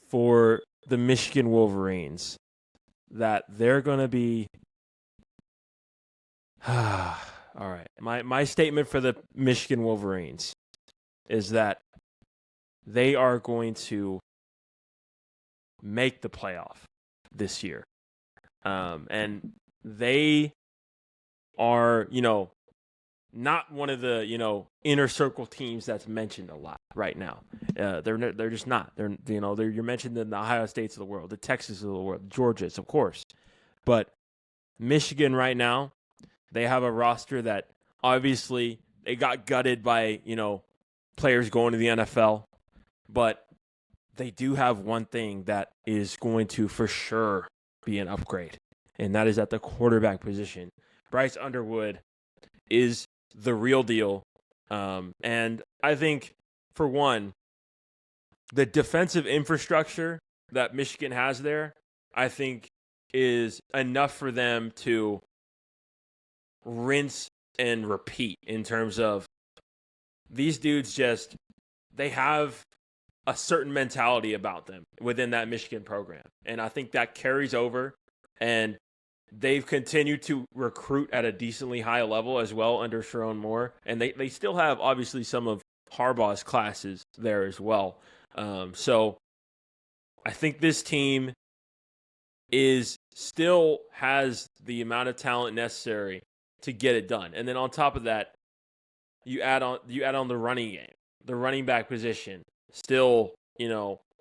for the Michigan Wolverines that they're gonna be. All right. My statement for the Michigan Wolverines is that they are going to make the playoff this year. And they are, not one of the, inner circle teams that's mentioned a lot right now. They're just not. You're mentioned in the Ohio States of the world, the Texas of the world, Georgia's, of course. But Michigan right now, they have a roster that obviously they got gutted by, players going to the NFL, but they do have one thing that is going to for sure be an upgrade, and that is at the quarterback position. Bryce Underwood is the real deal. And I think, for one, the defensive infrastructure that Michigan has there, I think, is enough for them to rinse and repeat in terms of these dudes they have a certain mentality about them within that Michigan program. And I think that carries over, and they've continued to recruit at a decently high level as well under Sharon Moore. And they still have, obviously, some of Harbaugh's classes there as well. So I think this team still has the amount of talent necessary to get it done. And then on top of that, you add on the running game, the running back position, still,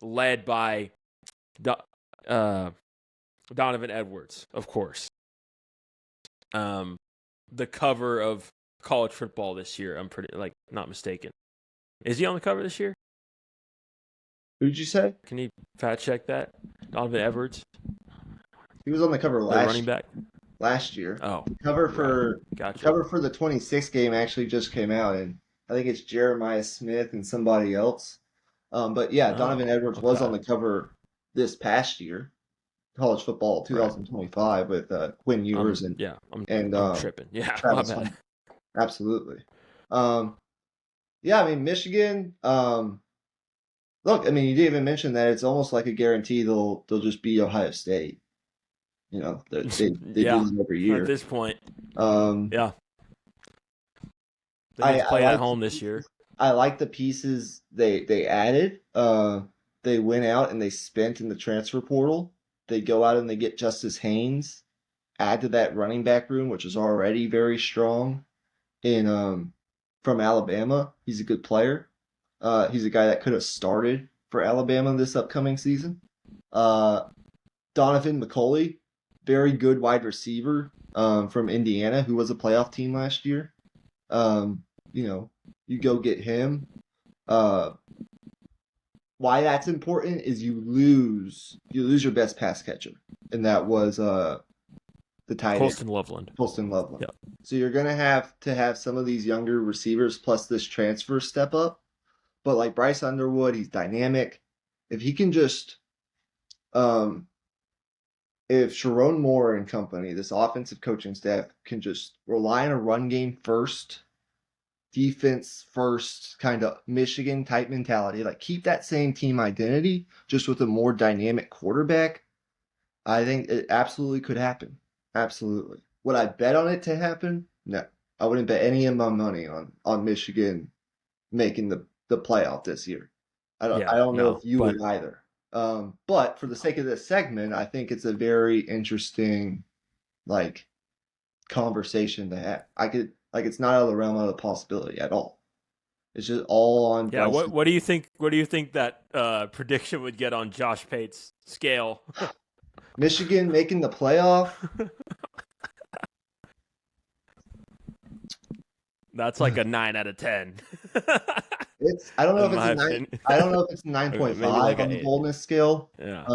led by Donovan Edwards, of course. The cover of college football this year, I'm pretty not mistaken. Is he on the cover this year? Who'd you say? Can you fact check that? Donovan Edwards, He was on the cover the running back. last year. Oh, Cover right. for Gotcha. cover for the 26th game actually just came out, and I think it's Jeremiah Smith and somebody else. But yeah, Donovan Edwards was on Okay. the cover this past year, college football Right. 2025 with Quinn Ewers and I'm tripping. Yeah, Travis my bad. Hunter. Absolutely. Yeah, I mean Michigan. Look, I mean you didn't even mention that it's almost like a guarantee they'll just beat Ohio State. They Yeah, do them every at year. this point. Um, Yeah. They get to I play at like home this year. I like the pieces they added. They went out and they spent in the transfer portal. They go out and they get Justice Haynes, add to that running back room, which is already very strong. In From Alabama, he's a good player. He's a guy that could have started for Alabama this upcoming season. Donovan McCulley, very good wide receiver from Indiana, who was a playoff team last year. You go get him. Why that's important is you lose your best pass catcher, and that was the tight end, Colston Loveland. Yep. So you're gonna have to have some of these younger receivers plus this transfer step up. But like Bryce Underwood, he's dynamic. If he can just if Sharon Moore and company, this offensive coaching staff, can just rely on a run game first, defense first kind of Michigan type mentality, like keep that same team identity, just with a more dynamic quarterback, I think it absolutely could happen. Absolutely. Would I bet on it to happen? No. I wouldn't bet any of my money on Michigan making the playoff this year. I don't know if you would either. But for the sake of this segment, I think it's a very interesting conversation to have. It's not out of the realm of the possibility at all. It's just all on. Yeah. What do you think? What do you think that prediction would get on Josh Pate's scale? Michigan making the playoff. That's like a 9 out of 10. I don't know if it's a 9. I don't know if it's 9.5 on the boldness scale. Yeah.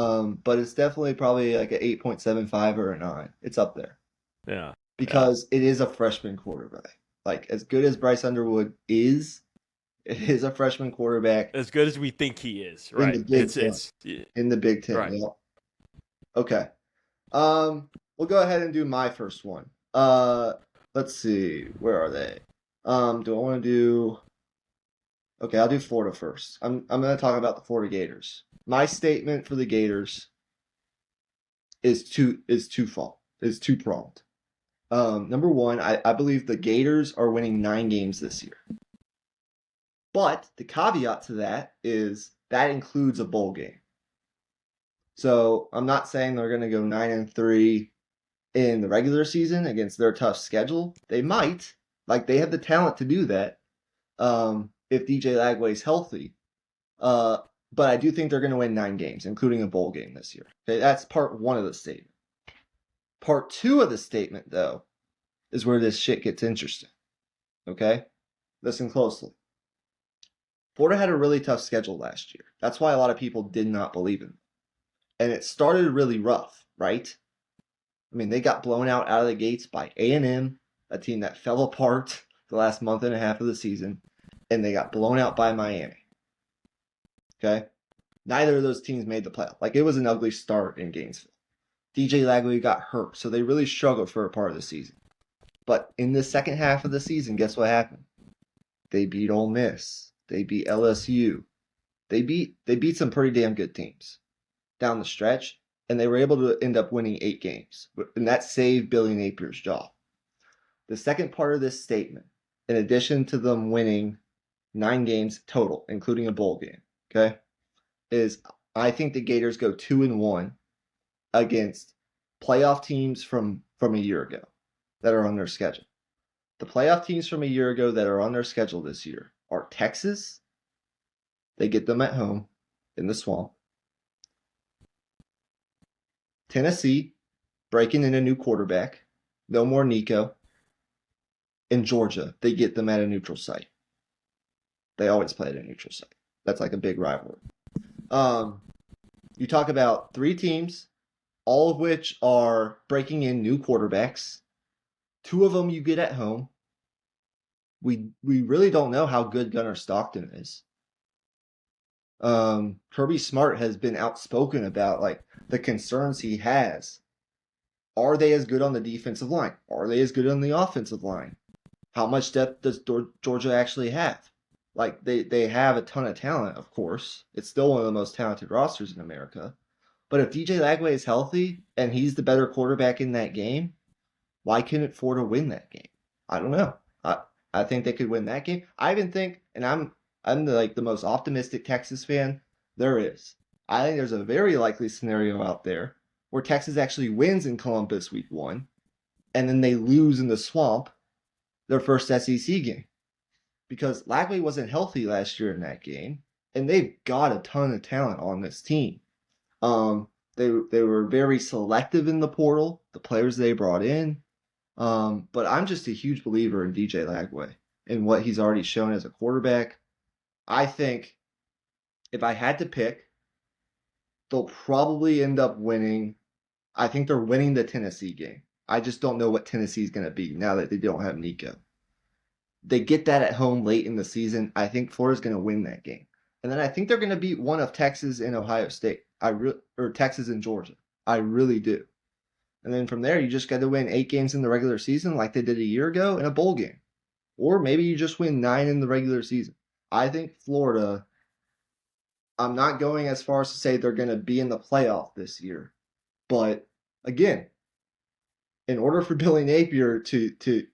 But it's definitely probably like an 8.75 or a 9. It's up there. Yeah. Because it is a freshman quarterback. Like as good as Bryce Underwood is, it is a freshman quarterback. As good as we think he is, right? In the Big Ten. Right. Yeah. Okay. We'll go ahead and do my first one. let's see. Where are they? Do I want to do? Okay, I'll do Florida first. I'm going to talk about the Florida Gators. My statement for the Gators is two pronged. Number one, I believe the Gators are winning 9 games this year. But the caveat to that is that includes a bowl game. So I'm not saying they're going to go 9-3 in the regular season against their tough schedule. They might, like they have the talent to do that if DJ Lagway's healthy. But I do think they're going to win 9 games, including a bowl game this year. Okay, that's part one of the statement. Part two of the statement, though, is where this shit gets interesting. Okay? Listen closely. Florida had a really tough schedule last year. That's why a lot of people did not believe in them. And it started really rough, right? I mean, they got blown out of the gates by A&M, a team that fell apart the last month and a half of the season, and they got blown out by Miami. Okay? Neither of those teams made the playoff. Like, it was an ugly start in Gainesville. DJ Lagway got hurt, so they really struggled for a part of the season. But in the second half of the season, guess what happened? They beat Ole Miss. They beat LSU. They beat some pretty damn good teams down the stretch, and they were able to end up winning 8 games. And that saved Billy Napier's job. The second part of this statement, in addition to them winning 9 games total, including a bowl game, okay, is I think the Gators go 2-1 against playoff teams from a year ago that are on their schedule. The playoff teams from a year ago that are on their schedule this year are Texas. They get them at home in the swamp. Tennessee, breaking in a new quarterback. No more Nico. And Georgia, they get them at a neutral site. They always play at a neutral site. That's like a big rivalry. You talk about 3 teams, all of which are breaking in new quarterbacks. 2 of them you get at home. We really don't know how good Gunnar Stockton is. Kirby Smart has been outspoken about like the concerns he has. Are they as good on the defensive line? Are they as good on the offensive line? How much depth does Georgia actually have? Like they have a ton of talent, of course. It's still one of the most talented rosters in America. But if DJ Lagway is healthy and he's the better quarterback in that game, why couldn't Florida win that game? I don't know. I think they could win that game. I even think, and I'm the most optimistic Texas fan there is. I think there's a very likely scenario out there where Texas actually wins in Columbus week 1, and then they lose in the swamp their first SEC game. Because Lagway wasn't healthy last year in that game, and they've got a ton of talent on this team. They were very selective in the portal, the players they brought in. But I'm just a huge believer in DJ Lagway and what he's already shown as a quarterback. I think if I had to pick, they'll probably end up winning. I think they're winning the Tennessee game. I just don't know what Tennessee's going to be now that they don't have Nico. They get that at home late in the season. I think Florida's going to win that game. And then I think they're going to beat one of Texas and Ohio State. Or Texas and Georgia. I really do. And then from there, you just got to win 8 games in the regular season like they did a year ago in a bowl game. Or maybe you just win 9 in the regular season. I think Florida, I'm not going as far as to say they're going to be in the playoff this year. But again, in order for Billy Napier to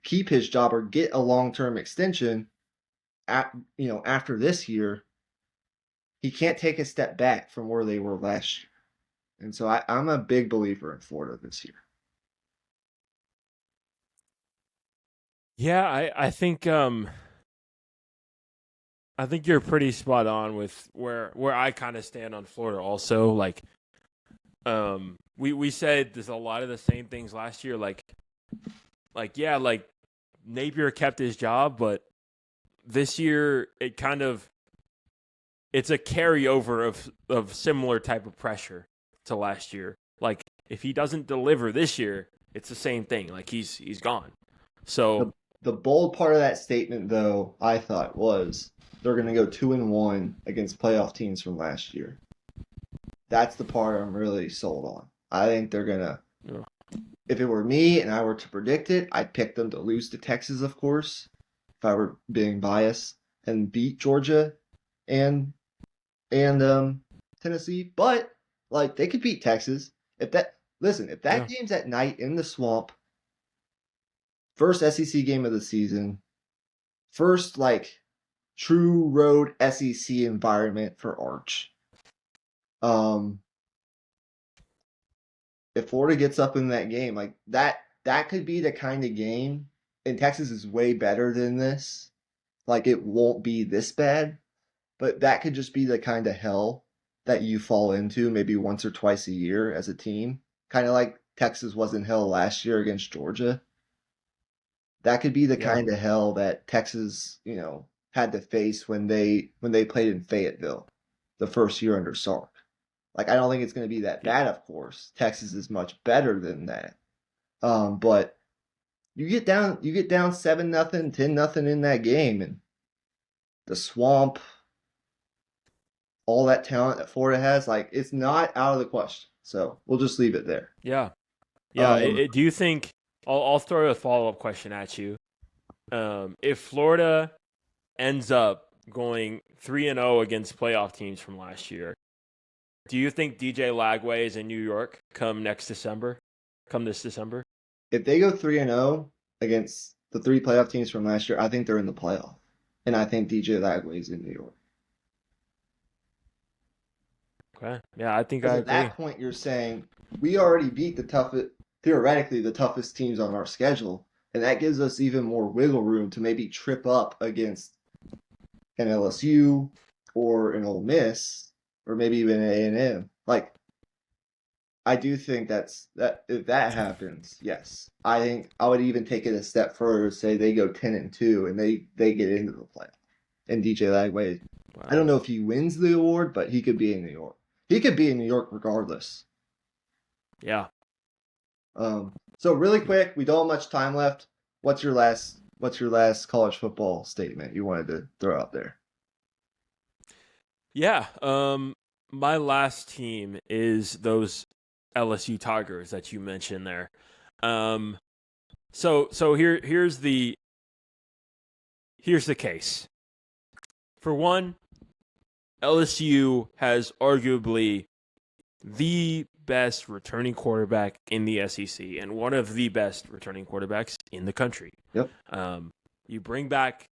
keep his job or get a long-term extension after this year, he can't take a step back from where they were last year. And so I'm a big believer in Florida this year. Yeah, I think you're pretty spot on with where I kind of stand on Florida also. Like we said there's a lot of the same things last year, like Napier kept his job, but this year it's a carryover of similar type of pressure to last year. Like if he doesn't deliver this year, it's the same thing. Like he's gone. So the bold part of that statement, though, I thought was they're going to go 2-1 against playoff teams from last year. That's the part I'm really sold on. I think they're going to if it were me and I were to predict it, I'd pick them to lose to Texas, of course, if I were being biased, and beat Georgia and and Tennessee. But like they could beat Texas. If that Yeah. game's at night in the swamp, first SEC game of the season, first like true road SEC environment for Arch. Um, if Florida gets up in that game, like that could be the kind of game. And Texas is way better than this. Like it won't be this bad, but that could just be the kind of hell that you fall into maybe once or twice a year as a team. Kind of like Texas was in hell last year against Georgia. That could be the Yeah. kind of hell that Texas, had to face when they played in Fayetteville the first year under Sark. Like I don't think it's going to be that bad, of course. Texas is much better than that. But you get down 7-0, 10-0 in that game, and the swamp, all that talent that Florida has, like it's not out of the question. So we'll just leave it there. Yeah. Yeah. Um, Do you think I'll throw a follow-up question at you. If Florida ends up going 3-0 against playoff teams from last year, do you think DJ Lagway is in New York come this December? if they go 3-0 against the three playoff teams from last year, I think they're in the playoff, and I think DJ Lagway's in New York. Okay. Yeah, I think Because I at agree. that point, you're saying we already beat theoretically, the toughest teams on our schedule, and that gives us even more wiggle room to maybe trip up against an LSU or an Ole Miss or maybe even an A&M. Like, I do think that if that happens, yes, I think I would even take it a step further. Say they go 10-2 and they get into the playoff. And DJ Lagway, Wow. I don't know if he wins the award, but he could be in New York. He could be in New York regardless. Yeah. So really quick, we don't have much time left. What's your last college football statement you wanted to throw out there? Yeah. My last team is those LSU Tigers that you mentioned there. So here's the case. For one, LSU has arguably the best returning quarterback in the SEC and one of the best returning quarterbacks in the country. Yep. You bring back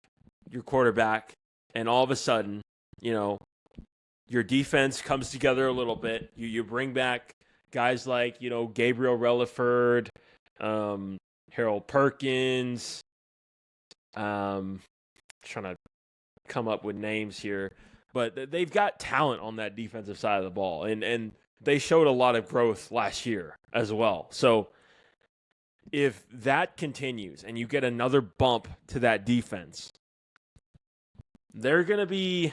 your quarterback, and all of a sudden, your defense comes together a little bit. You bring back guys like, Gabriel Relaford, Harold Perkins. Trying to come up with names here, but they've got talent on that defensive side of the ball, and they showed a lot of growth last year as well. So if that continues and you get another bump to that defense, they're gonna be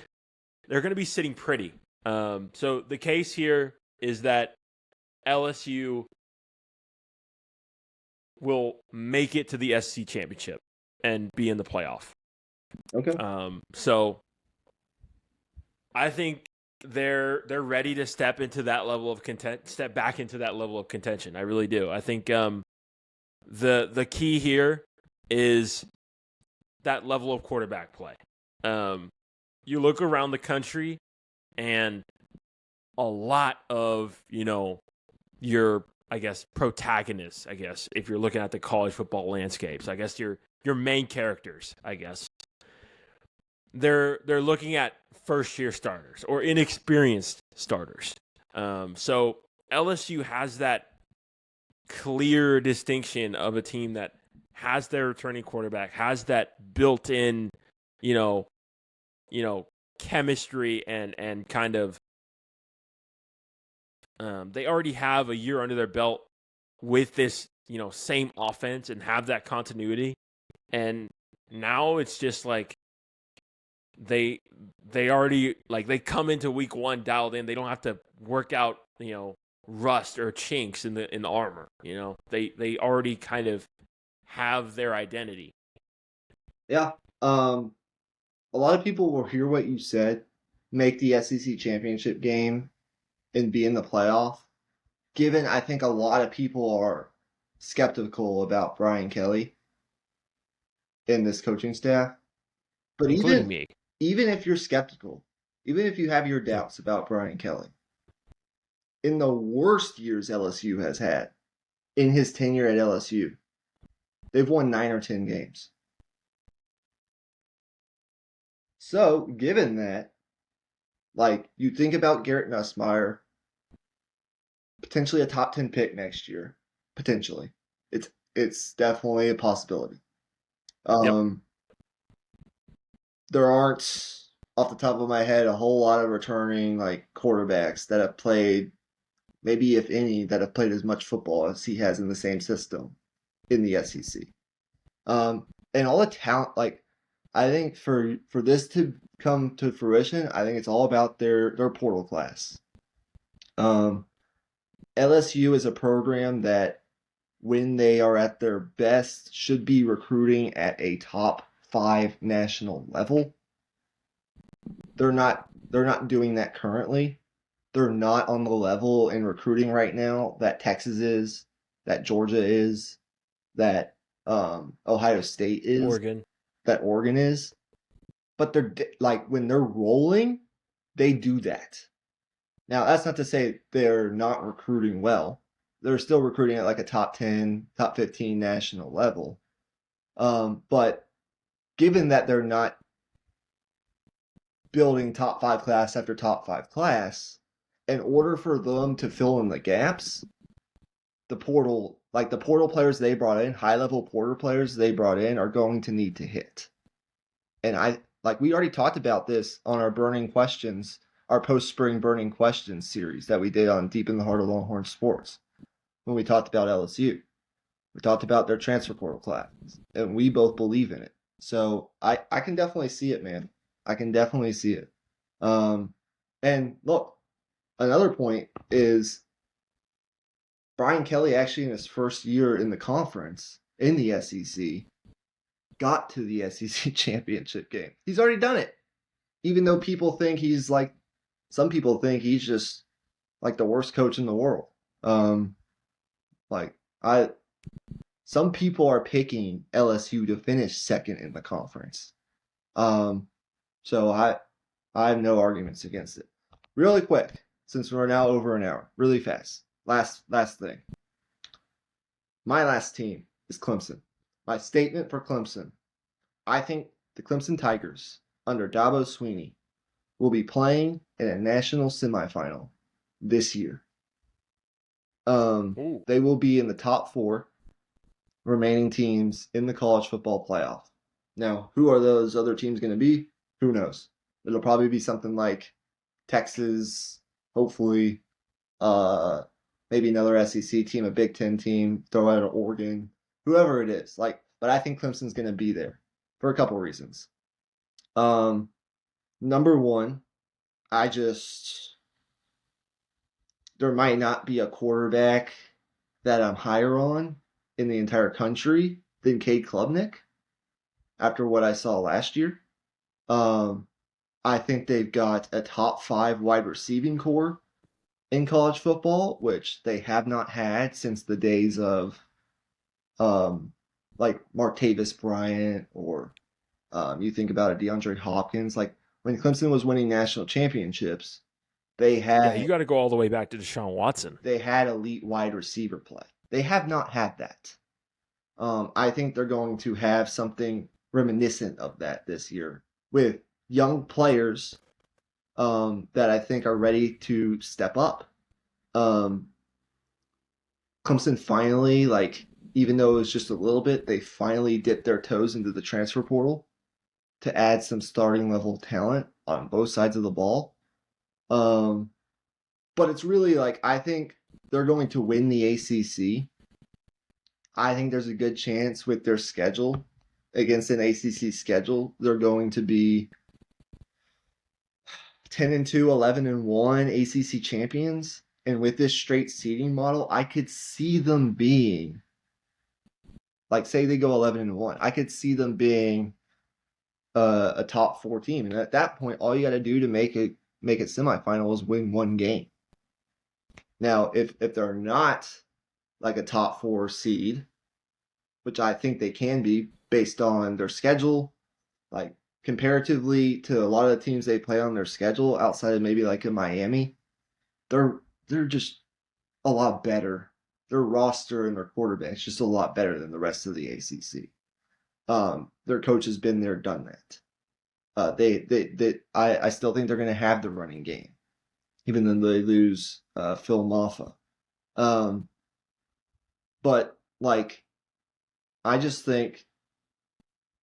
sitting pretty. So the case here is that LSU will make it to the SEC championship and be in the playoff. Okay. So I think they're ready to step back into that level of contention. I really do. I think the key here is that level of quarterback play. You look around the country, and a lot of your protagonists, if you're looking at the college football landscapes, your main characters, they're looking at first-year starters or inexperienced starters. So LSU has that clear distinction of a team that has their returning quarterback, has that built-in, chemistry and kind of they already have a year under their belt with this, same offense and have that continuity. And now it's just like they already they come into week one dialed in. They don't have to work out, rust or chinks in the armor. They already kind of have their identity. Yeah. A lot of people will hear what you said, make the SEC championship game and be in the playoff. Given I think a lot of people are skeptical about Brian Kelly and this coaching staff. But including even me. even if you're skeptical, even if you have your Yeah. doubts about Brian Kelly, in the worst years LSU has had in his tenure at LSU, they've won 9 or 10 games. So, given that, like, you think about Garrett Nussmeier, potentially a top 10 pick next year, potentially. It's definitely a possibility. Yep. There aren't, off the top of my head, a whole lot of returning like quarterbacks that have played, maybe if any, that have played as much football as he has in the same system in the SEC. And all the talent, like I think for this to come to fruition, I think it's all about their portal class. LSU is a program that, when they are at their best, should be recruiting at a top 5 national level. They're not doing that currently. They're not on the level in recruiting right now that Texas is, that Georgia is, that Ohio State is, Oregon. that Oregon is. But they're like, when they're rolling, they do that. Now, that's not to say they're not recruiting well. They're still recruiting at like a top 10, top 15 national level. But given that they're not building top 5 class after top 5 class, in order for them to fill in the gaps, the portal players they brought in, high level portal players they brought in, are going to need to hit. And we already talked about this on our burning questions, our post spring burning questions series that we did on Deep in the Heart of Longhorn Sports, when we talked about LSU. We talked about their transfer portal class, and we both believe in it. So I can definitely see it, man. I can definitely see it. And look, another point is Brian Kelly actually, in his first year in the conference, in the SEC, got to the SEC championship game. He's already done it. Even though some people think he's just like the worst coach in the world. Some people are picking LSU to finish second in the conference. So I have no arguments against it. Really quick, since we're now over an hour, really fast. Last thing. My last team is Clemson. My statement for Clemson: I think the Clemson Tigers, under Dabo Swinney, will be playing in a national semifinal this year. They will be in the top 4 remaining teams in the college football playoff. Now, who are those other teams going to be? Who knows? It'll probably be something like Texas, hopefully, maybe another SEC team, a Big Ten team, throw out Oregon, whoever it is. But I think Clemson's going to be there for a couple reasons. Number one, there might not be a quarterback that I'm higher on in the entire country than Cade Klubnik after what I saw last year. I think they've got a top 5 wide receiving core in college football, which they have not had since the days of like Martavis Bryant, or you think about a DeAndre Hopkins. Like, when Clemson was winning national championships, they had you got to go all the way back to Deshaun Watson. They had elite wide receiver play. They have not had that. I think they're going to have something reminiscent of that this year, with young players that I think are ready to step up. Clemson finally, even though it was just a little bit, they finally dipped their toes into the transfer portal to add some starting level talent on both sides of the ball. But it's really I think they're going to win the ACC. I think there's a good chance with their schedule, against an ACC schedule, they're going to be 10-2, 11-1 ACC champions. And with this straight seeding model, I could see them being, say they go 11-1, I could see them being a top 4 team. And at that point, all you got to do to make it semifinal is win one game. Now, if they're not like a top 4 seed, which I think they can be based on their schedule, like comparatively to a lot of the teams they play on their schedule outside of maybe like in Miami, they're just a lot better. Their roster and their quarterback's just a lot better than the rest of the ACC. Their coach has been there, done that. I still think they're going to have the running game, even though they lose Phil Maffa. But like, I just think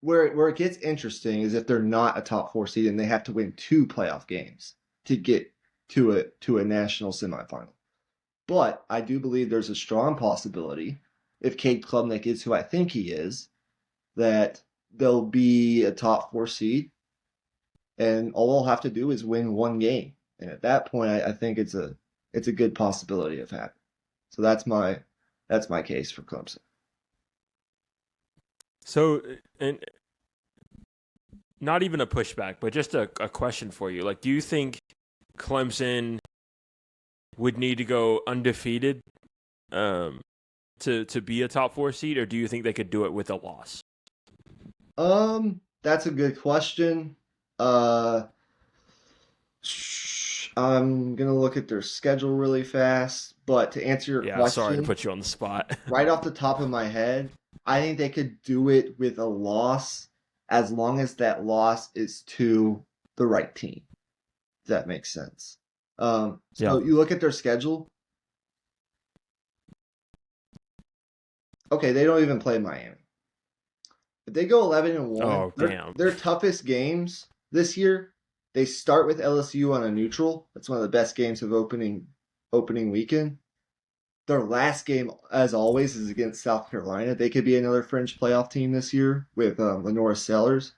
where it gets interesting is if they're not a top 4 seed and they have to win 2 playoff games to get to a national semifinal. But I do believe there's a strong possibility, if Cade Klubnik is who I think he is, that they'll be a top 4 seed, and all they'll have to do is win 1 game. And at that point, I think it's a good possibility of happening. So that's my case for Clemson. So, and not even a pushback, but just a question for you. Like, do you think Clemson would need to go undefeated to be a top 4 seed, or do you think they could do it with a loss? That's a good question. I'm gonna look at their schedule really fast, but to answer your Yeah, question, sorry to put you on the spot. right off the top of my head, I think they could do it with a loss as long as that loss is to the right team. If that makes sense. So Yeah. you look at their schedule. Okay, they don't even play Miami. If they go 11-1, Oh, damn. their toughest games this year, they start with LSU on a neutral. That's one of the best games of opening weekend. Their last game, as always, is against South Carolina. They could be another fringe playoff team this year with Lenora Sellers.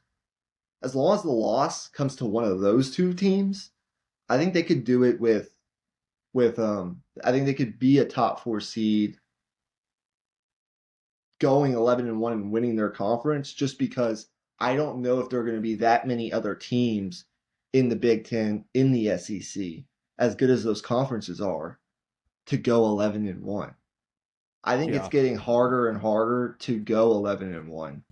As long as the loss comes to one of those 2 teams, I think they could do it with I think they could be a top 4 seed going 11-1 and winning their conference, just because I don't know if there are going to be that many other teams in the Big Ten, in the SEC, as good as those conferences are, to go 11-1. I think it's getting harder and harder to go 11-1,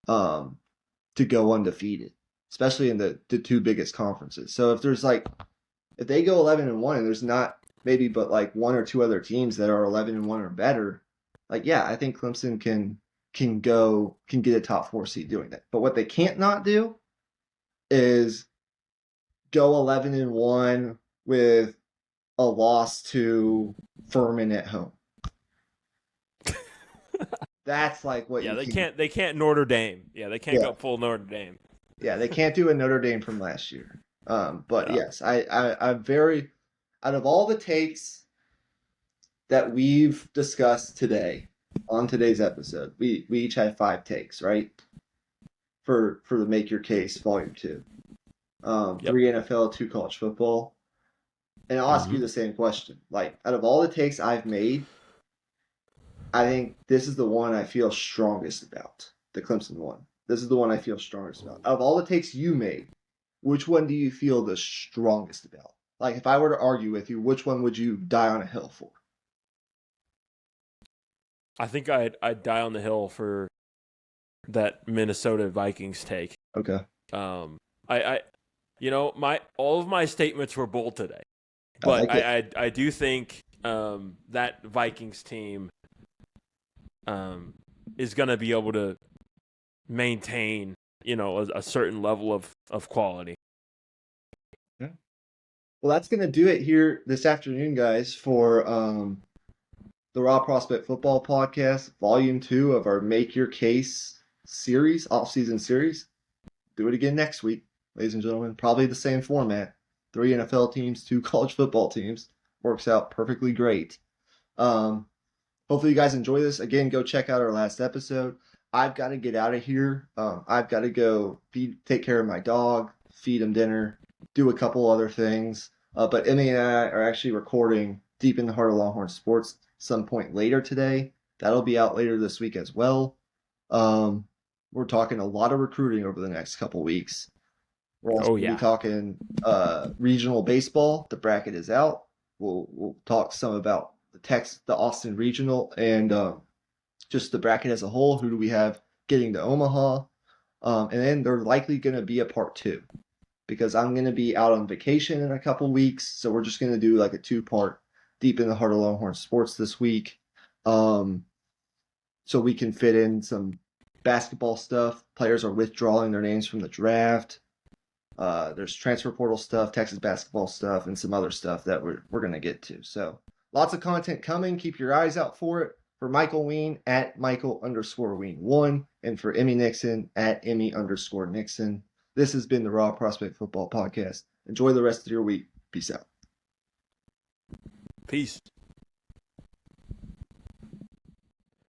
to go undefeated, especially in the 2 biggest conferences. So if they go 11-1 and there's not maybe but like 1 or 2 other teams that are 11-1 or better, like, yeah, I think Clemson can get a top 4 seed doing that. But what they can't not do is go 11-1 with a loss to Furman at home. That's like what they can't Notre Dame. Yeah, they can't go full Notre Dame. Yeah, they can't do a Notre Dame from last year. But yes, I'm very, out of all the takes that we've discussed today on today's episode, we each had 5 takes, right? For the Make Your Case Volume 2. 3 NFL, 2 college football. And I'll ask you the same question. Like, out of all the takes I've made, I think this is the one I feel strongest about, the Clemson one. This is the one I feel strongest about. Out of all the takes you made, which one do you feel the strongest about? Like, if I were to argue with you, which one would you die on a hill for? I think I'd die on the hill for that Minnesota Vikings take. Okay. I all of my statements were bold today, but I do think that Vikings team is going to be able to maintain, a certain level of quality. Yeah. Well, that's going to do it here this afternoon, guys, for the Raw Prospect Football Podcast, Volume 2 of our Make Your Case series, off-season series. Do it again next week, ladies and gentlemen. Probably the same format. 3 NFL teams, 2 college football teams. Works out perfectly great. Hopefully you guys enjoy this. Again, go check out our last episode. I've got to get out of here. I've got to go take care of my dog, feed him dinner, do a couple other things. But Emmy and I are actually recording Deep in the Heart of Longhorn Sports some point later today. That'll be out later this week as well. We're talking a lot of recruiting over the next couple weeks. We're also going to be talking regional baseball. The bracket is out. We'll talk some about the the Austin Regional, and just the bracket as a whole. Who do we have getting to Omaha? And then there's likely going to be a part 2 because I'm going to be out on vacation in a couple weeks. So we're just going to do like a 2-part Deep in the Heart of Longhorn Sports this week. So we can fit in some basketball stuff. Players are withdrawing their names from the draft. There's transfer portal stuff, Texas basketball stuff, and some other stuff that we're going to get to. So lots of content coming. Keep your eyes out for it. For Michael Wein at Michael_Wein1, and for Emmy Nixon at Emmy_Nixon. This has been the Raw Prospect Football Podcast. Enjoy the rest of your week. Peace out. Peace.